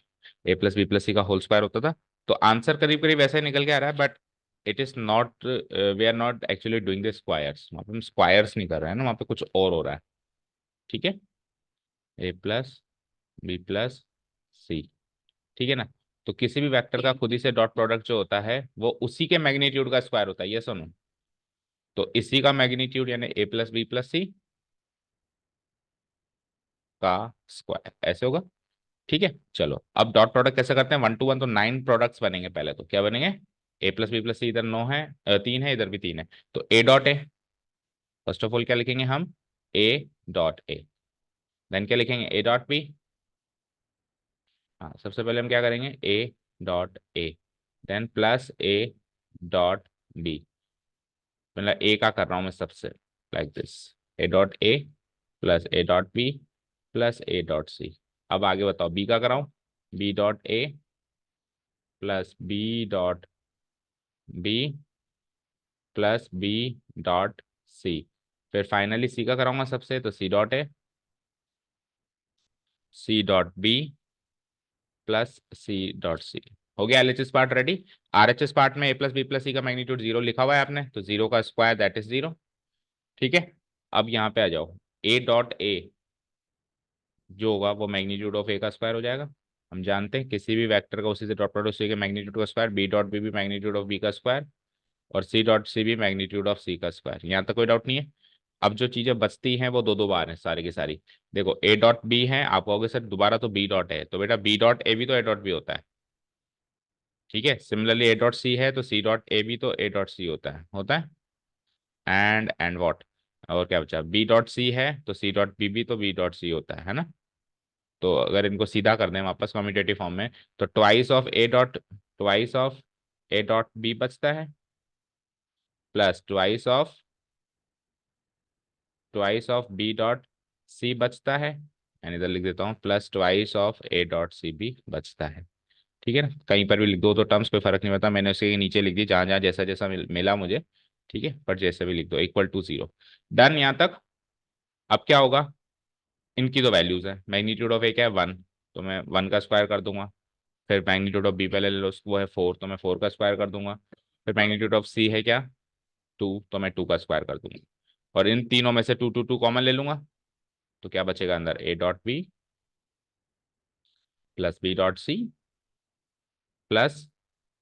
ए प्लस बी प्लस सी का होल स्क्वायर होता था, तो आंसर करीब करीब वैसा ही निकल के आ रहा है, but it is not, we are not actually doing the squares, वहाँ पे हम स्क्वायर्स नहीं कर रहे हैं ना, वहाँ पे कुछ और हो रहा है। ठीक है, ए प्लस बी प्लस सी, ठीक है ना। तो किसी भी वेक्टर का खुद ही से डॉट प्रोडक्ट जो होता है वो उसी के मैग्नीट्यूड का स्क्वायर होता है, ये सुनो। तो इसी का मैग्नीट्यूड यानी ए प्लस बी प्लस सी का स्क्वायर ऐसे होगा। ठीक है, चलो अब डॉट प्रोडक्ट कैसे करते हैं, 1 to 1, तो 9 प्रोडक्ट्स बनेंगे पहले, तो क्या बनेंगे, ए प्लस बी प्लस सी इधर 9 है, 3 है, इधर भी 3 है, तो A dot A, first of all क्या लिखेंगे हम, ए डॉट ए। देन क्या लिखेंगे, ए डॉट बी। हाँ, सबसे पहले हम क्या करेंगे, a dot a, then plus a dot b. मतलब ए का कर रहा हूं मैं सबसे, like this, a dot a plus a dot B plus a dot c. अब आगे बताओ बी का कराऊं, b dot a plus B dot B plus B dot c. फिर फाइनली सी का कराऊंगा सबसे, तो c dot a, C dot B plus C dot c. हो गया LHS part ready. RHS part में ए प्लस बी प्लस सी का magnitude zero लिखा हुआ है आपने, तो जीरो का स्क्वायर दैट इज जीरो। ठीक है, अब यहाँ पे आ जाओ, ए डॉट ए जो होगा वो मैग्नीट्यूड ऑफ ए का स्क्वायर हो जाएगा। हम जानते हैं किसी भी वेक्टर का उसी से डॉट प्रोडक्ट उसी के मैग्नीट्यूड का स्क्वायर, बी डॉट बी भी मैग्नीट्यूड ऑफ बी का स्क्वायर, और सी डॉट सी भी मैग्नीट्यूड ऑफ सी का स्क्वायर। यहाँ तक कोई डाउट नहीं है। अब जो चीजें बचती हैं वो दो दो बार है सारी की सारी। देखो ए डॉट बी है, आप कहोगे सर दोबारा तो बी डॉट है, तो बेटा बी डॉट ए भी तो ए डॉट बी होता है। ठीक है, सिमिलरली ए डॉट सी है तो सी डॉट ए भी तो ए डॉट सी होता है, होता है। एंड व्हाट, और क्या बचा, बी डॉट सी है तो सी डॉट बी भी तो बी डॉट सी होता है ना। तो अगर इनको सीधा कर दें वापस कम्यूटेटिव फॉर्म में, तो twice of A dot B बचता है, plus twice of B dot C बचता है, यानी इधर लिख देता हूँ plus twice of A dot C भी बचता है। ठीक है ना, कहीं पर भी लिख दो तो टर्म्स कोई फर्क नहीं पड़ता, मैंने उसके नीचे लिख दी जहां जहां जैसा जैसा मिला मुझे। ठीक है, पर जैसे भी लिख दो इक्वल टू जीरो। डन यहाँ तक। अब क्या होगा, इनकी तो वैल्यूज है, मैग्नीट्यूड ऑफ ए क्या है 1, तो मैं 1 का स्क्वायर कर दूंगा। फिर मैग्नीट्यूड ऑफ बी पहले ले लो, वो है 4, तो मैं 4 का स्क्वायर कर दूंगा। फिर मैग्नीट्यूड ऑफ सी है क्या 2, तो मैं 2 का स्क्वायर कर दूंगा। और इन तीनों में से 2 2 2 कॉमन ले लूंगा, तो क्या बचेगा अंदर, A dot B plus B dot C plus,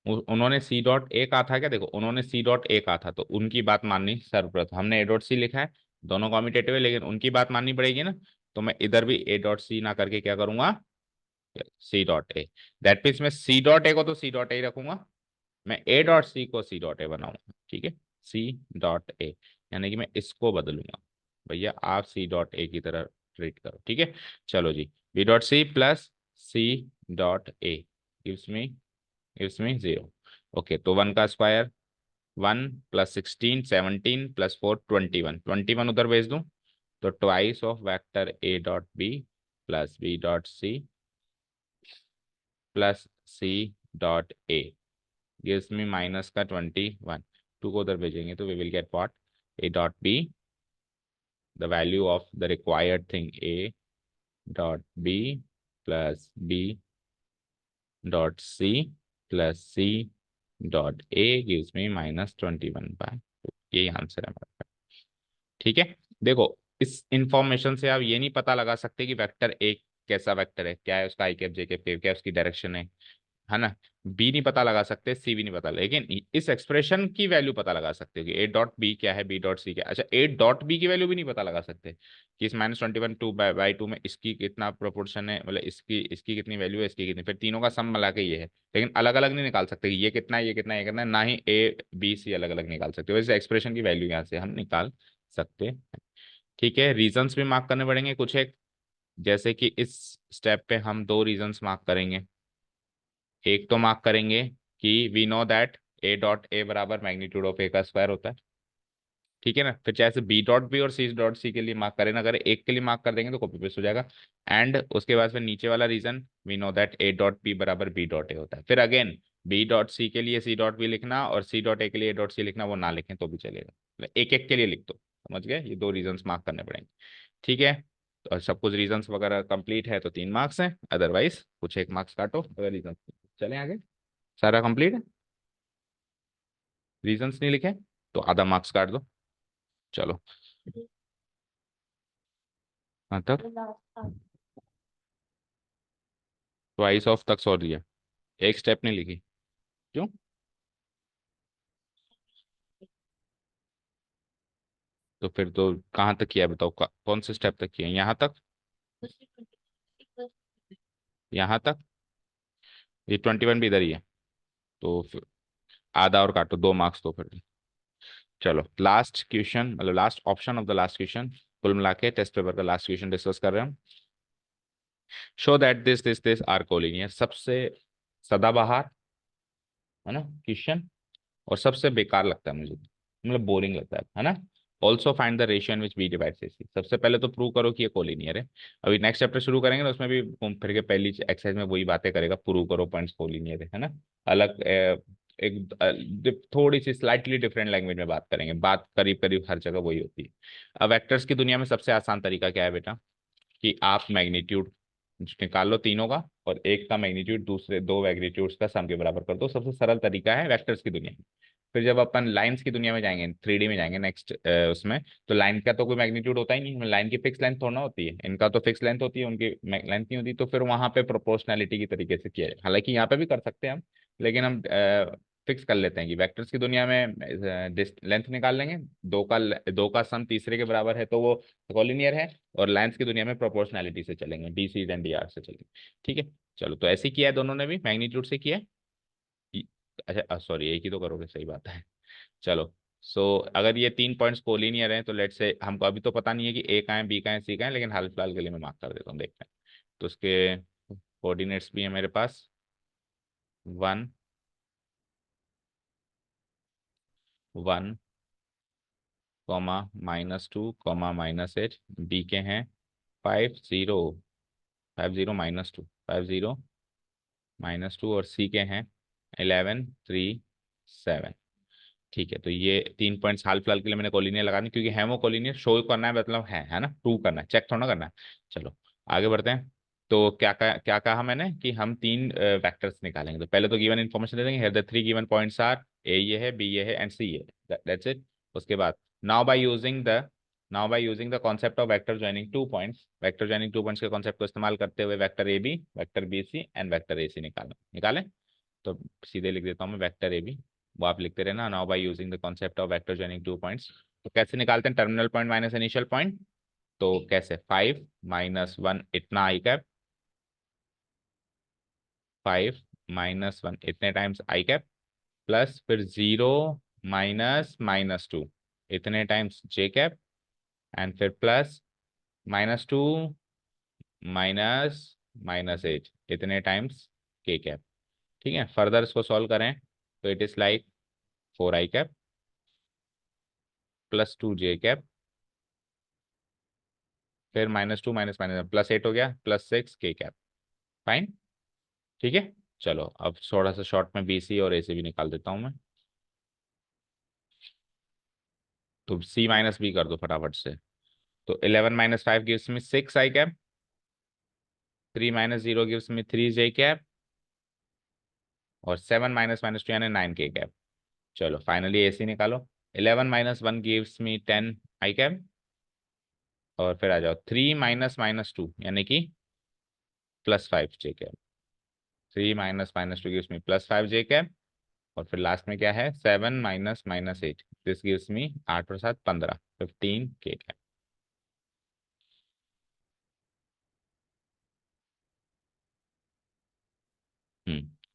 उन्होंने सी डॉट ए कहा था क्या, देखो उन्होंने सी डॉट ए कहा था तो उनकी बात माननी सर्वप्रथम, हमने ए डॉट सी लिखा है, दोनों कॉम्यूटेटिव है लेकिन उनकी बात माननी पड़ेगी ना। तो मैं इधर भी ए डॉट सी ना करके क्या करूंगा, C dot A. That means मैं सी डॉट ए को तो सी डॉट ए रखूंगा, मैं ए डॉट सी को सी डॉट ए बनाऊंगा। ठीक है, सी डॉट ए, यानी कि मैं इसको बदलूंगा, भैया आप सी डॉट ए की तरह ट्रीट करो। ठीक है, चलो जी, बी डॉट सी प्लस सी डॉट ए गिव्स मी 0। ओके, तो 1 का स्क्वायर 1 प्लस 16 17 प्लस 4 21 उधर भेज दूं, तो twice of vector A dot B plus B dot C plus C dot A gives me minus का 21। 2 को उधर भेजेंगे तो we will get what, A dot B, the value of the required thing A dot B plus B dot C plus C dot A gives me -21/2। यही answer है हमारा। ठीक है, देखो इस इंफॉर्मेशन से आप ये नहीं पता लगा सकते कि वेक्टर ए कैसा वेक्टर है, क्या है उसका आई कैप जे कैप क्या है उसकी डायरेक्शन है ना। बी नहीं पता लगा सकते, सी भी नहीं पता, लेकिन इस एक्सप्रेशन की वैल्यू पता लगा सकते हो कि ए डॉट बी क्या है, बी डॉट सी क्या है। अच्छा, ए डॉट बी की वैल्यू भी नहीं पता लगा सकते कि इस -21 2/2 में इसकी कितना प्रोपोर्शन है, मतलब इसकी इसकी कितनी वैल्यू है, इसकी कितनी, फिर तीनों का सम मिला के ये है। लेकिन अलग अलग नहीं निकाल सकते कि ये कितना है, ये कितना है, ये कितना है, ना ही ए बी सी अलग अलग निकाल सकते, वैसे एक्सप्रेशन की वैल्यू यहाँ से हम निकाल सकते हैं। ठीक है, रीजंस भी मार्क करने पड़ेंगे कुछ एक, जैसे कि इस स्टेप पे हम 2 रीजंस मार्क करेंगे। एक तो मार्क करेंगे कि we know that A dot A बराबर मैग्नीट्यूड ऑफ ए का स्क्वायर होता है। ठीक है ना, फिर चाहे से बी डॉट बी और सी डॉट सी के लिए मार्क करें ना, अगर एक के लिए मार्क कर देंगे तो कॉपी पेस्ट हो जाएगा। एंड उसके बाद फिर नीचे वाला reason, we know that A dot B बराबर बी डॉट ए होता है। फिर अगेन बी डॉट सी के लिए सी डॉट बी लिखना और सी डॉट ए के लिए ए डॉट सी लिखना, वो ना लिखें तो भी चलेगा, मतलब एक एक के लिए लिख दो। समझ गए, ये 2 रीजंस मार्क करने पड़ेंगे। ठीक है, तो सब कुछ रीजंस वगैरह कंप्लीट है तो 3 मार्क्स हैं, अदरवाइज कुछ एक मार्क्स काटो अगर रीजन। चलें आगे, सारा कंप्लीट है, रीजंस नहीं लिखे तो आधा मार्क्स काट दो। चलो, हाँ तक ट्वाइस ऑफ तक सॉल्व दिया, एक स्टेप नहीं लिखी, क्यों? तो फिर तो कहाँ तक किया है बताओ, कौन से स्टेप तक किया है, यहाँ तक, यहाँ तक, ये 21 भी इधर ही है, तो फिर आधा और काटो, 2 मार्क्स तो फिर। चलो लास्ट क्वेश्चन, मतलब last option of the last question, कुल मिला के टेस्ट पेपर का लास्ट क्वेश्चन डिस्कस कर रहे हैं हम। Show that this are collinear, सबसे सदाबहार है ना क्वेश्चन, और सबसे बेकार लगता है मुझे, मतलब बोरिंग लगता है ना। Also find the ratio in which b divide c c, सबसे पहले तो प्रूव करो कि ये कोलिनियर है। अभी नेक्स्ट चैप्टर शुरू करेंगे तो उसमें भी घूम फिर के पहली एक्सरसाइज में वही बातें करेगा, प्रूव करो पॉइंट्स कोलिनियर है ना। अलग एक थोड़ी सी स्लाइटली डिफरेंट लैंग्वेज में बात करेंगे, बात करीब करीब हर जगह वही होती है। अब वेक्टर्स की दुनिया में सबसे आसान तरीका क्या है बेटा, कि आप मैग्नीट्यूड निकाल लो तीनों का, और एक का मैग्नीट्यूड दूसरे 2 मैग्नीट्यूड्स का सम के बराबर कर दो, सबसे सरल तरीका है वेक्टर्स की दुनिया में। फिर जब अपन लाइंस की दुनिया में जाएंगे, 3D में जाएंगे नेक्स्ट उसमें, तो लाइन का तो कोई मैग्नीट्यूड होता ही नहीं, लाइन की फिक्स लेंथ थोड़ा होती है, इनका तो फिक्स लेंथ होती है, उनकी लेंथ नहीं होती, तो फिर वहां पे प्रोपोर्शनैलिटी की तरीके से किया जाए, हालांकि यहाँ पे भी कर सकते हैं हम, लेकिन हम फिक्स कर लेते हैं कि वेक्टर्स की दुनिया में लेंथ निकाल लेंगे, 2 का सम तीसरे के बराबर है तो वो कॉलिनियर है, और लाइंस की दुनिया में प्रोपोर्शनैलिटी से चलेंगे, D C and D R से चलेंगे। ठीक है, चलो तो ऐसे ही किया है दोनों ने भी, मैग्नीट्यूड से किया है। अच्छा सॉरी, एक ही तो करोगे, सही बात है। चलो, सो अगर ये 3 पॉइंट्स कोलिनियर हैं तो लेट्स से हमको अभी तो पता नहीं है कि ए कहाँ है, बी कहाँ है, सी कहाँ है, लेकिन हाल फिलहाल के लिए मैं मार्क कर देता हूँ, देखते हैं। तो उसके कोऑर्डिनेट्स भी है मेरे पास 1 1 कॉमा -2 कॉमा -8, बी के हैं 5 0 5 0 -2 5 0 -2, और सी के हैं 11 3 7। ठीक है, तो ये 3 पॉइंट्स हाल फिलहाल के लिए मैंने कोलिनियर लगा दी, क्योंकि है वो कोलिनियर, शो करना है मतलब है ना, प्रूव करना है, चेक थोड़ा ना करना है। चलो आगे बढ़ते हैं। तो क्या कहा मैंने कि हम 3 वेक्टर्स निकालेंगे। तो पहले तो गिवन इन्फॉर्मेशन दे देंगे, here the 3 given points are a ये है, बी ये है एंड सी ये, दैट्स इट। उसके बाद now by using the concept of vector joining 2 points के कॉन्सेप्ट को इस्तेमाल करते हुए vector A b, vector b C and vector A c निकालें। तो सीधे लिख देता हूँ मैं वेक्टर ए बी, वो आप लिखते रहना। Now by using the concept of vector joining 2 points, तो कैसे निकालते हैं, terminal point minus initial point. तो कैसे, 5 - 1 इतना आई कैप, 5 - 1 इतने टाइम्स आई कैप, प्लस फिर 0 - -2 इतने टाइम्स जे कैप, एंड फिर प्लस -2 -8 इतने टाइम्स के कैप। ठीक है, फर्दर इसको सॉल्व करें तो it is like 4 I cap +2 J cap, फिर -2 माइनस +8 हो गया, +6 के कैप। फाइन, ठीक है। चलो अब थोड़ा सा शॉर्ट में बीसी और एसी भी निकाल देता हूं मैं। तो सी माइनस बी कर दो फटाफट से। तो 11 - 5 गिव्स मी 6 आई cap, 3 - 0 gives me 3 J cap, और 7 - -2 यानी 9 के कैप। चलो फाइनली एसी निकालो। 11 - 1 गिव्स मी 10 आई कैप, और फिर आ जाओ 3 - -2 यानी कि +5 जे कैप। 3 - -2 गिव्स मी +5 जे कैप, और फिर लास्ट में क्या है, 7 - -8, दिस गिव्स मी 8 और 7 15, 15 के कैप।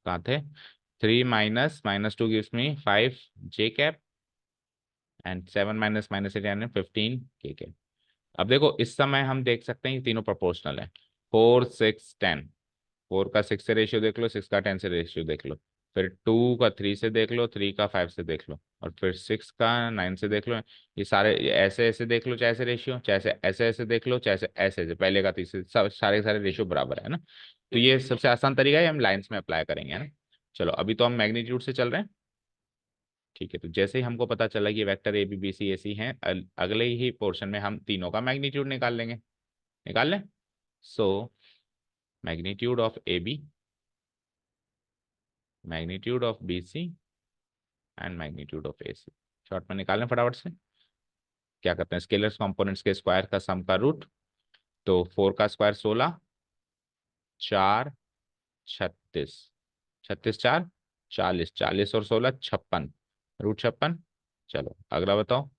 कहाँ थे, 3 - -2 gives me 5 J cap, and 7 - -8 यानी 15 के कैप। अब देखो इस समय हम देख सकते हैं ये तीनों प्रोपोर्शनल है, 4 6 10। 4 का 6 से रेशियो देख लो, 6 का 10 से रेशियो देख लो, फिर 2 का 3 से देख लो, 3 का 5 से देख लो, और फिर 6 का 9 से देख लो। ये सारे ऐसे ऐसे देख लो, चाहे ऐसे रेशियो, चाहे ऐसे ऐसे देख लो, चाहे ऐसे ऐसे, पहले का तीसरे, सब सारे सारे रेशियो बराबर है ना। तो ये सबसे आसान तरीका है, हम लाइंस में अप्लाई करेंगे, है ना। चलो अभी तो हम मैग्नीट्यूड से चल रहे हैं। ठीक है, तो जैसे ही हमको पता चला कि वेक्टर ए बी बी सी ए सी हैं, अगले ही पोर्शन में हम तीनों का मैग्नीट्यूड निकाल लेंगे। निकाल लें। So magnitude of A B, magnitude of B C and magnitude of A C, short में निकालें फटाफट से। क्या करते हैं, स्केलर्स कंपोनेंट्स के स्क्वायर का सम का रूट। तो 4 का स्क्वायर 16, 4 36, 36 4 40, 40 और 16 56, √56। चलो अगला बताओ,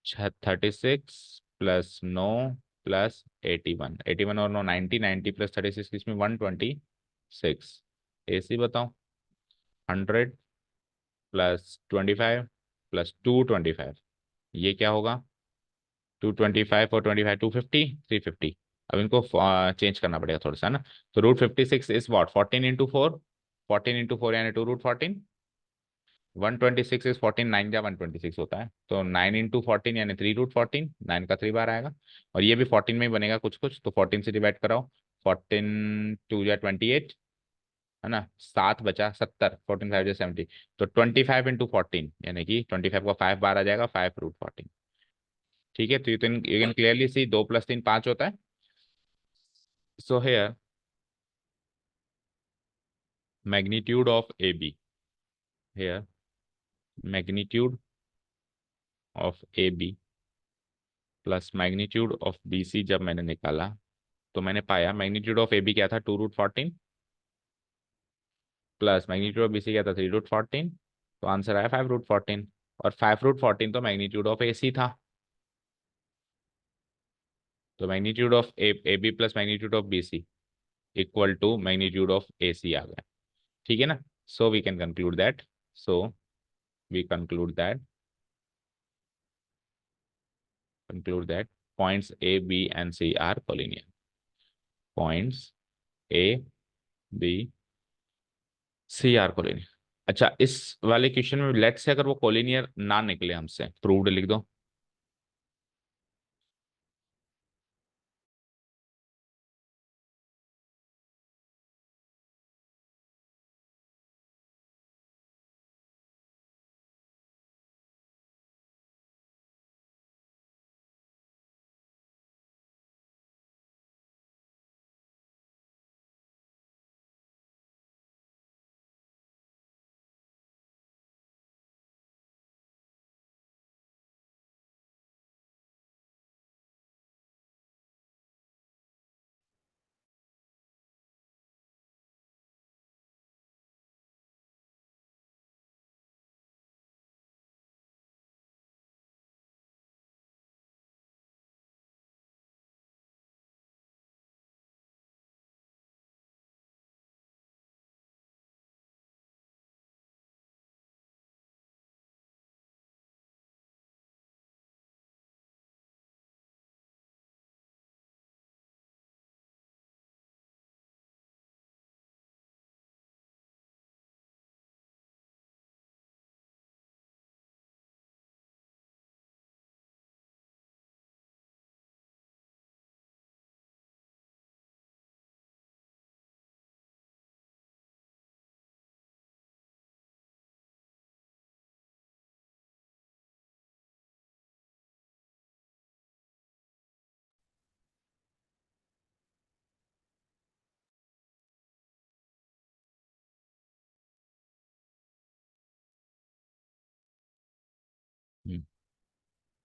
36 + 9 + 81, 81 और 9 90, 90 + 36 इसमें 126। ए सी बताओ, 100 + 25 + 225, ये क्या होगा, 225 और 25 250 350। अब इनको चेंज करना पड़ेगा थोड़ा सा ना। तो √56 इज वॉट, 14 × 4, 14 × 4 यानी 2√14। 126 इज 14, 9 या 126 होता है, तो 9 × 14 यानी 3√14, 9 का 3 बार आएगा। और ये भी 14 में ही बनेगा कुछ कुछ, तो 14 से डिवाइड कराओ, 14 2 या 28, है ना, 7 बचा 70, 14 5 70, तो 25 × 14 यानी कि 25 का 5 बार आ जाएगा, 5√14। ठीक है, तो यू कैन क्लियरली सी 2 + 3 5 होता है। So here magnitude of AB, here magnitude of AB plus magnitude of BC जब मैंने निकाला तो मैंने पाया मैग्नीट्यूड ऑफ AB क्या था, 2√14, प्लस मैग्नीट्यूड ऑफ BC क्या था, 3√14। तो आंसर आया 5√14, और 5√14 तो मैग्नीट्यूड ऑफ AC था। तो magnitude of AB plus magnitude of BC equal to magnitude of AC आ गया। ठीक है ना। So we can conclude that, so we conclude that points A, B, and C are collinear. Points A, B, C are collinear. अच्छा, इस वाले question में late से अगर वो कोलिनियर ना निकले हमसे, प्रूव्ड लिख दो।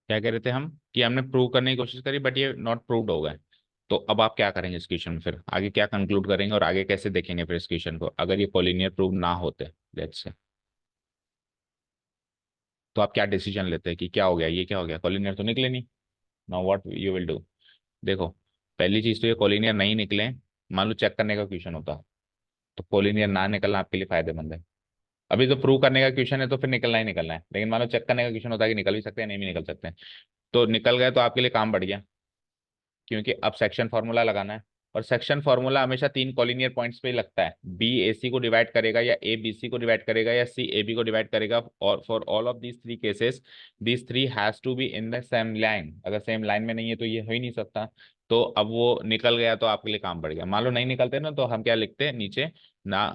क्या कह रहे थे हम कि हमने प्रूव करने की कोशिश करी बट ये नॉट प्रूव्ड हो गए। तो अब आप क्या करेंगे इस क्वेश्चन में, फिर आगे क्या कंक्लूड करेंगे और आगे कैसे देखेंगे फिर इस क्वेश्चन को, अगर ये कोलिनियर प्रूव ना होते लेट्स से, तो आप क्या डिसीजन लेते हैं कि क्या हो गया, ये क्या हो गया, कोलिनियर तो निकले नहीं। Now what you will do. देखो, पहली चीज तो ये कोलिनियर नहीं निकले, मान लो चेक करने का क्वेश्चन होता तो कोलिनियर ना निकलना आपके लिए फायदेमंद है। अभी तो प्रूव करने का क्वेश्चन है तो फिर निकलना ही निकलना है, लेकिन मान लो चेक करने का क्वेश्चन होता है कि निकल भी सकते हैं नहीं भी निकल सकते हैं, तो निकल गए तो आपके लिए काम बढ़ गया, क्योंकि अब सेक्शन फॉर्मूला लगाना है। और सेक्शन फॉर्मूला हमेशा तीन कॉलिनियर पॉइंट्स पे ही लगता है, बी ए सी को डिवाइड करेगा या ए बी सी को डिवाइड करेगा या सी ए बी को डिवाइड करेगा, और for all of these three cases these three has to be in the same line, अगर सेम लाइन में नहीं है तो ये हो ही नहीं सकता। तो अब वो निकल गया तो आपके लिए काम बढ़ गया। मान लो नहीं निकलते ना, तो हम क्या लिखते हैं नीचे ना,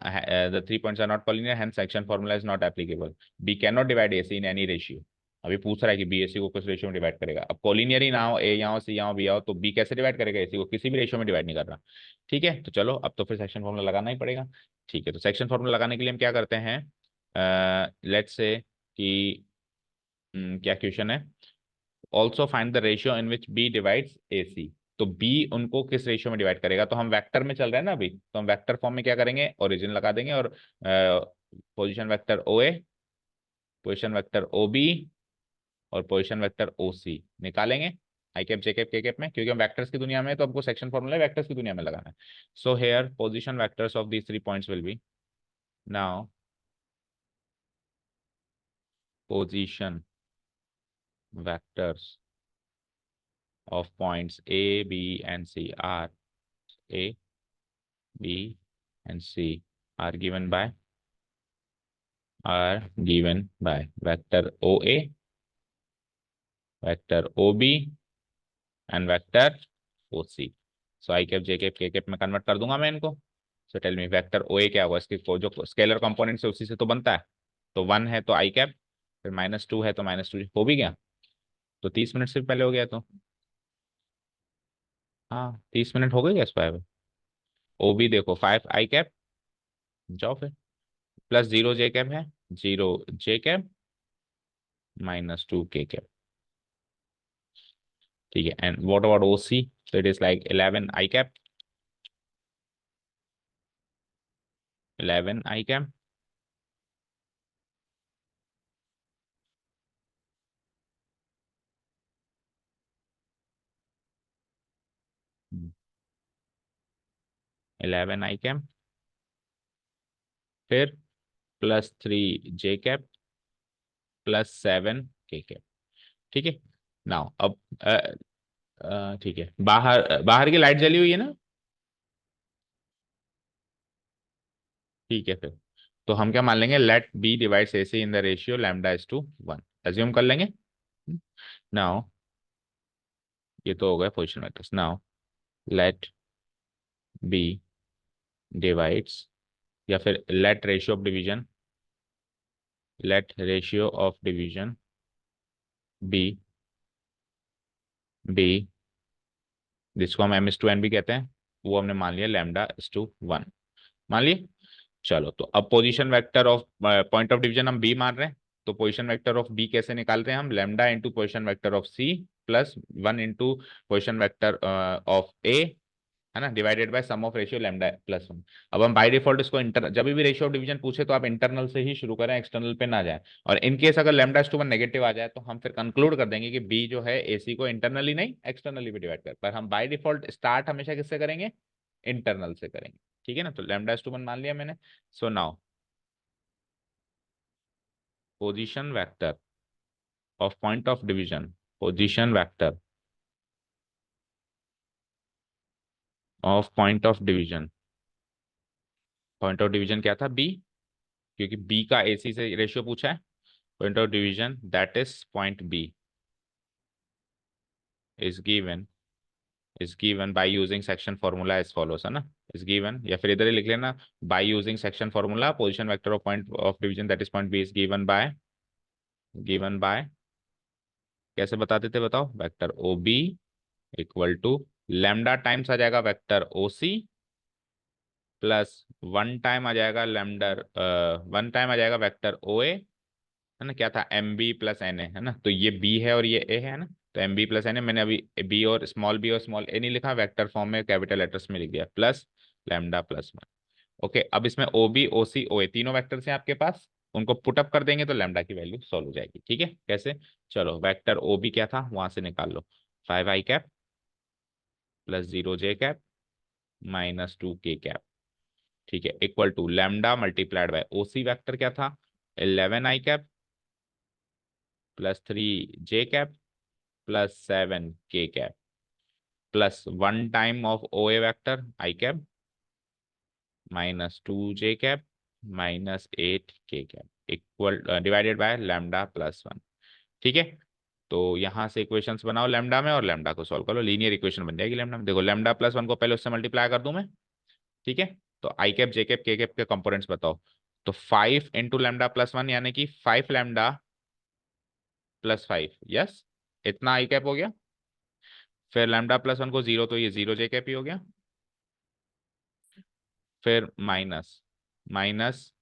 the three points are not collinear hence section formula is not applicable, B can not divide A C in any ratio. अभी पूछ रहा है कि बी एसी को किस रेशियो में डिवाइड करेगा, अब कोलिनियर ही ना हो, ए यहाँ हो सी यहाँ हो बी यहाँ हो, तो बी कैसे डिवाइड करेगा एसी को, किसी भी रेशियो में डिवाइड नहीं कर रहा। ठीक है, तो चलो अब तो फिर सेक्शन फॉर्मूला लगाना ही पड़ेगा। ठीक है, तो सेक्शन फॉर्मूला लगाने के लिए हम क्या करते हैं, लेट्स से कि क्या क्वेश्चन है, also find the ratio in which b divides A c. तो बी उनको किस रेशियो में डिवाइड करेगा, तो हम वेक्टर में चल रहे हैं ना अभी, तो हम वेक्टर फॉर्म में क्या करेंगे, ओरिजिन लगा देंगे और पोजिशन वेक्टर ओ ए, पोजिशन वेक्टर ओ बी और पोजीशन वेक्टर ओ सी निकालेंगे आई कैप जे कैप के कैप में, क्योंकि हम वेक्टर्स की दुनिया में है, तो हमको सेक्शन फॉर्मूला वेक्टर्स की दुनिया में लगाना है। So here position vectors of these three points will be, now position vectors of points A, B, and C are A, B, and C are given by vector OA, vector OB, and vector OC. So I cap J cap के cap में convert कर दूंगा मैं इनको। So tell me vector OA क्या होगा, इसके जो स्केलर कंपोनेंट है उसी से तो बनता है, तो 1 है तो आई कैप, फिर -2 है तो -2 हो भी गया, तो 30 मिनट से पहले हो गया तो, हाँ 30 मिनट हो गए इस पर। OB देखो 5 आई कैप, जाओ फिर, प्लस 0 जे कैप है, 0 जे कैप -2 के कैप। ठीक है, and what about OC, so it is like 11 I cap, 11 I cap, 11 I cap, फिर +3 J cap, plus 7 K cap. ठीक है, नाउ अब ठीक है, बाहर बाहर की लाइट जली हुई है ना? ठीक है, फिर तो हम क्या मान लेंगे, let B divides A C in the ratio lambda is to 1, assume कर लेंगे। नाउ ये तो हो गया position vectors. Now let B divides, या फिर let ratio of division, let ratio of division B, B जिसको हम एम इज टू एन भी कहते हैं, वो हमने मान लिया लैम्डा इज टू 1, मान लिया। चलो, तो अब position vector of point of division हम बी मान रहे हैं, तो पोजीशन वेक्टर ऑफ बी कैसे निकाल रहे हैं हम, lambda into position vector of c plus 1 into position vector of a, है ना, divided by sum of ratio lambda plus 1। अब हम बाय डिफॉल्ट इसको इंटर, जब भी रेशियो ऑफ डिवीजन पूछे तो आप इंटरनल से ही शुरू करें, एक्सटर्नल पे ना जाए। और इन केस अगर लैम्डा टू 1 नेगेटिव आ जाए तो हम फिर कंक्लूड कर देंगे कि बी जो है एसी को इंटरनली नहीं एक्सटर्नली भी डिवाइड कर, पर हम बाय डिफॉल्ट स्टार्ट हमेशा किससे करेंगे, इंटरनल से करेंगे। ठीक है ना, तो लैम्डा टू 1 मान लिया मैंने। So now position vector of point of division, position vector of point of division, point of division क्या था, बी, क्योंकि बी का एसी से रेशियो पूछा है। Point of division that is point B is given, is given by using section formula as follows, है ना, is given, या फिर इधर ही लिख लेना, by using section formula position vector of point of division that is point B is given by, given by, कैसे बताते थे बताओ, vector O b equal to lambda times आ जाएगा vector o c plus 1 time आ जाएगा lambda, 1 time आ जाएगा वेक्टर ओ ए, है ना, क्या था, m B plus n A, है ना, तो ये बी है और ये ए है ना, तो m B plus n A, मैंने अभी बी और स्मॉल ए नहीं लिखा, वेक्टर फॉर्म में कैपिटल लेटर्स में लिख दिया, प्लस लैम्डा प्लस 1। ओके, अब इसमें ओ बी ओ सी ओ ए तीनों वेक्टर्स हैं आपके पास, उनको पुटअप कर देंगे तो लैम्डा की वैल्यू सॉल्व हो जाएगी। ठीक है, कैसे, चलो वेक्टर ओ बी क्या था वहां से निकाल लो, 5 I cap plus 0 J cap minus 2 के कैप, ठीक है, equal to lambda multiplied by O C vector क्या था, 11 I cap plus 3 J cap plus 7 K cap plus 1 time of O A vector I cap minus 2 J cap minus 8 K cap equal divided by lambda plus 1। ठीक है, तो यहां से equations बनाओ lambda में और लैम्डा को सॉल्व करो, लीनियर इक्वेशन बन जाएगी लैम्डा में। देखो लैम्डा प्लस 1 को पहले उससे मल्टीप्लाई कर दूं मैं, ठीक है, तो आई कैप जे कैप के कैप के कंपोनेंट्स बताओ, तो 5 इंटू लैम्डा प्लस 1 यानी कि 5 लैम्डा प्लस 5, यस, इतना आई कैप हो गया। फिर लैम्डा प्लस 1 को 0, तो ये 0 जे कैप ही हो गया। फिर माइनस, माइनस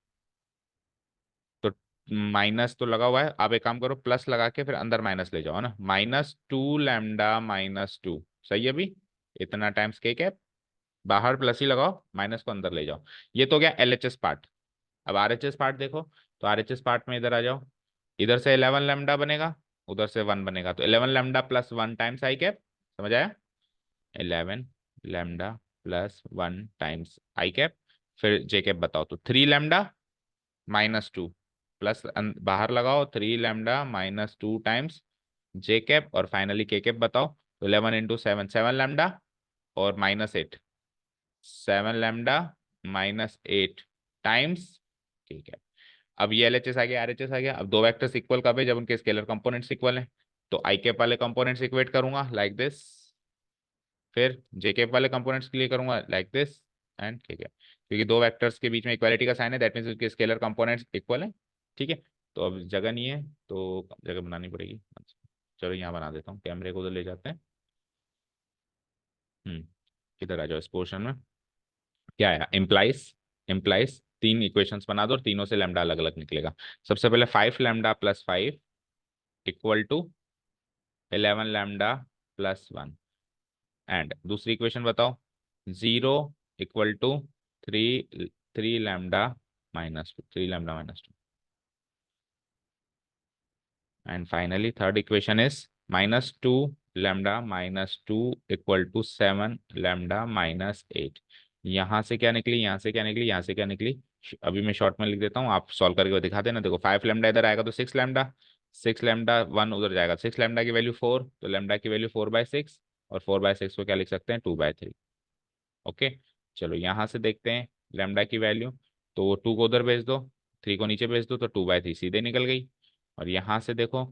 तो माइनस तो लगा हुआ है, आप एक काम करो प्लस लगा के फिर अंदर माइनस ले जाओ, है ना, -2 लैम्डा -2, सही है अभी, इतना टाइम्स के कैप, बाहर प्लस ही लगाओ, माइनस को अंदर ले जाओ। ये तो हो गया एलएचएस पार्ट। अब आरएचएस पार्ट देखो, तो आरएचएस पार्ट में इधर आ जाओ, इधर से 11 लैम्डा बनेगा, उधर से 1 बनेगा, तो 11 lambda plus 1 times I cap, समझ आया, 11 lambda plus 1 times I cap. फिर जे कैप बताओ, तो 3 लैम्डा -2 प्लस बाहर लगाओ, 3 लैम्डा -2 टाइम्स जे कैप, और फाइनली के कैप बताओ, तो 11 इंटू 7, 7 लैम्डा और -8, 7 लैम्डा -8 टाइम्स के कैप। अब ये एलएचएस आ गया, आरएचएस आ गया। अब दो वेक्टर्स इक्वल कब है, जब उनके स्केलर कंपोनेंट्स इक्वल हैं, तो आई कैप वाले कंपोनेंट्स इक्वेट करूंगा लाइक दिस, फिर जे कैप वाले कंपोनेंट्स के लिए करूंगा लाइक दिस एंड के कैप, क्योंकि दो वेक्टर्स के बीच में इक्वालिटी का साइन है, दैट मीन्स उसके स्केलर कंपोनेंट्स इक्वल है। ठीक है, तो अब जगह नहीं है तो जगह बनानी पड़ेगी। अच्छा, चलो यहाँ बना देता हूँ, कैमरे को उधर ले जाते हैं। इधर आ जाओ इस पोर्शन में, क्या आया, इम्प्लाइज, इम्प्लाइज तीन इक्वेशंस बना दो और तीनों से लैम्डा अलग अलग निकलेगा। सबसे पहले 5 lambda + 5 equal to 11 lambda + 1, and दूसरी इक्वेशन बताओ, 0 equal to 3 lambda -2, and finally third equation is -2 lambda -2 equal to 7 lambda -8। यहाँ से क्या निकली, यहाँ से क्या निकली, यहाँ से क्या निकली, अभी मैं शॉर्ट में लिख देता हूँ, आप सॉल्व करके दिखा देना। देखो 5 लैम्डा इधर आएगा तो 6 लैम्डा, 6 लैम्डा 1 उधर जाएगा, 6 लैम्डा की वैल्यू 4, तो लैम्डा की वैल्यू 4/6, और 4/6 को क्या लिख सकते हैं, 2/3। ओके, चलो यहाँ से देखते हैं लैम्डा की वैल्यू, तो 2 को उधर भेज दो, 3 को नीचे भेज दो, तो 2/3 सीधे निकल गई। और यहाँ से देखो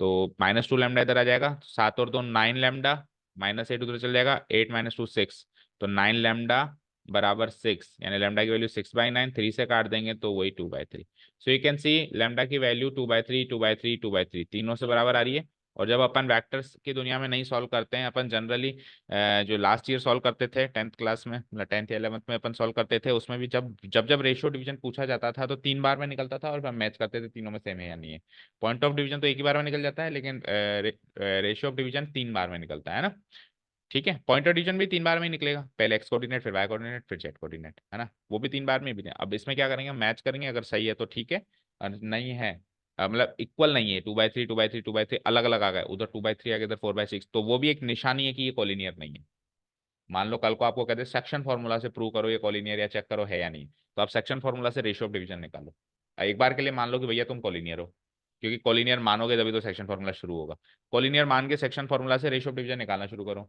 तो -2 लैम्डा इधर आ जाएगा, 7 और 2 9 लैम्डा, -8 उधर चल जाएगा, 8 - 2 6, तो 9 लैम्डा बराबर 6, यानी लैम्डा की वैल्यू 6/9, 3 से काट देंगे तो वही 2/3। So you can see lambda की वैल्यू 2/3, 2/3, 2/3 तीनों से बराबर आ रही है। और जब अपन वेक्टर्स की दुनिया में नहीं सॉल्व करते हैं, अपन जनरली जो लास्ट ईयर सॉल्व करते थे 10th क्लास में, मतलब 10th या 11th में अपन सॉल्व करते थे, उसमें भी जब रेशियो डिवीजन पूछा जाता था तो 3 बार में निकलता था, और हम मैच करते थे तीनों में सेम है या नहीं है। पॉइंट ऑफ डिवीजन तो एक ही बार में निकल जाता है, लेकिन रेशियो ऑफ डिवीजन 3 बार में निकलता है ना। ठीक है, पॉइंट ऑफ डिवीजन भी 3 बार में ही निकलेगा, पहले एक्स कोऑर्डिनेट, फिर वाई कोऑर्डिनेट, फिर जेड कोऑर्डिनेट, है ना, वो भी 3 बार में भी। अब इसमें क्या करेंगे, मैच करेंगे, अगर सही है तो ठीक है, और नहीं है मतलब इक्वल नहीं है, 2/3, 2/3, 2/3 अलग अलग आ गए, उधर 2/3 आ गया, इधर 4/6, तो वो भी एक निशानी है कि ये कॉलिनियर नहीं है। मान लो कल को आपको कहते हैं सेक्शन फॉर्मूला से प्रूव करो ये कॉलिनियर, या चेक करो है या नहीं, तो आप सेक्शन फॉर्मूला से रेशियो ऑफ डिवीजन निकालो। एक बार के लिए मान लो कि भैया तुम कॉलिनियर हो, क्योंकि कॉलिनियर मानोगे तभी तो सेक्शन फॉर्मूला शुरू होगा। कॉलिनियर मान के सेक्शन फॉर्मूला से रेशियो ऑफ डिवीजन निकालना शुरू करो,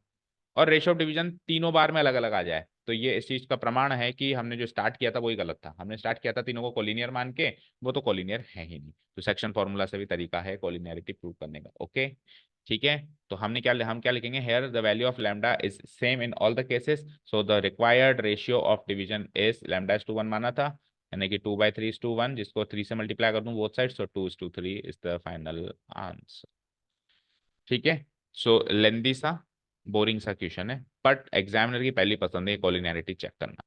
और रेशियो ऑफ डिवीजन तीनों बार में अलग अलग आ जाए, तो ये इस चीज का प्रमाण है कि हमने जो स्टार्ट किया था वही गलत था। हमने स्टार्ट किया था तीनों को कॉलिनियर मान के, वो तो कॉलिनियर है ही नहीं। तो सेक्शन फॉर्मूला से भी तरीका है कॉलिनियरिटी प्रूव करने का। ओके, ठीक है, तो हम क्या लिखेंगे, here the value of lambda is same in all the cases, so the required ratio of division is λ/1 माना था, यानी कि 2/3:1, जिसको 3 से मल्टीप्लाई कर दूं both side, so 2:3 is the final answer. ठीक है, सो लेंदी सा बोरिंग सा क्वेश्चन है, बट एग्जामिनर की पहली पसंद है कॉलिनियरिटी चेक करना।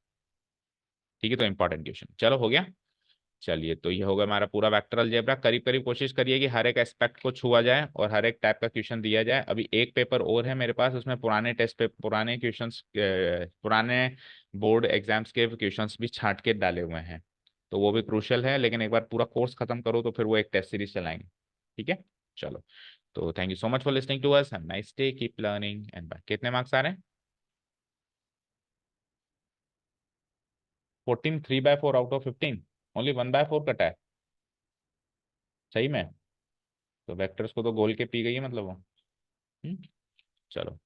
ठीक है, तो इंपॉर्टेंट क्वेश्चन, चलो हो गया। चलिए, तो ये होगा हमारा पूरा वेक्टर अलजेब्रा। करीब करीब कोशिश करिए कि हर एक एस्पेक्ट को छुआ जाए और हर एक टाइप का क्वेश्चन दिया जाए। अभी एक पेपर और है मेरे पास, उसमें पुराने टेस्ट पे पुराने क्वेश्चंस, पुराने बोर्ड एग्जाम्स के क्वेश्चंस भी छांट के डाले हुए हैं, तो वो भी क्रूशियल है। लेकिन एक बार पूरा कोर्स खत्म करो तो फिर वो एक टेस्ट सीरीज चलाएंगे। ठीक है, चलो, तो thank you so much for listening to us, have nice day, keep learning and bye. कितने मार्क्स आ रहे हैं? 14 3/4 आउट ऑफ 15, ओनली 1/4 कटा है, सही में। तो वेक्टर्स को तो गोल के पी गई है मतलब वो। चलो।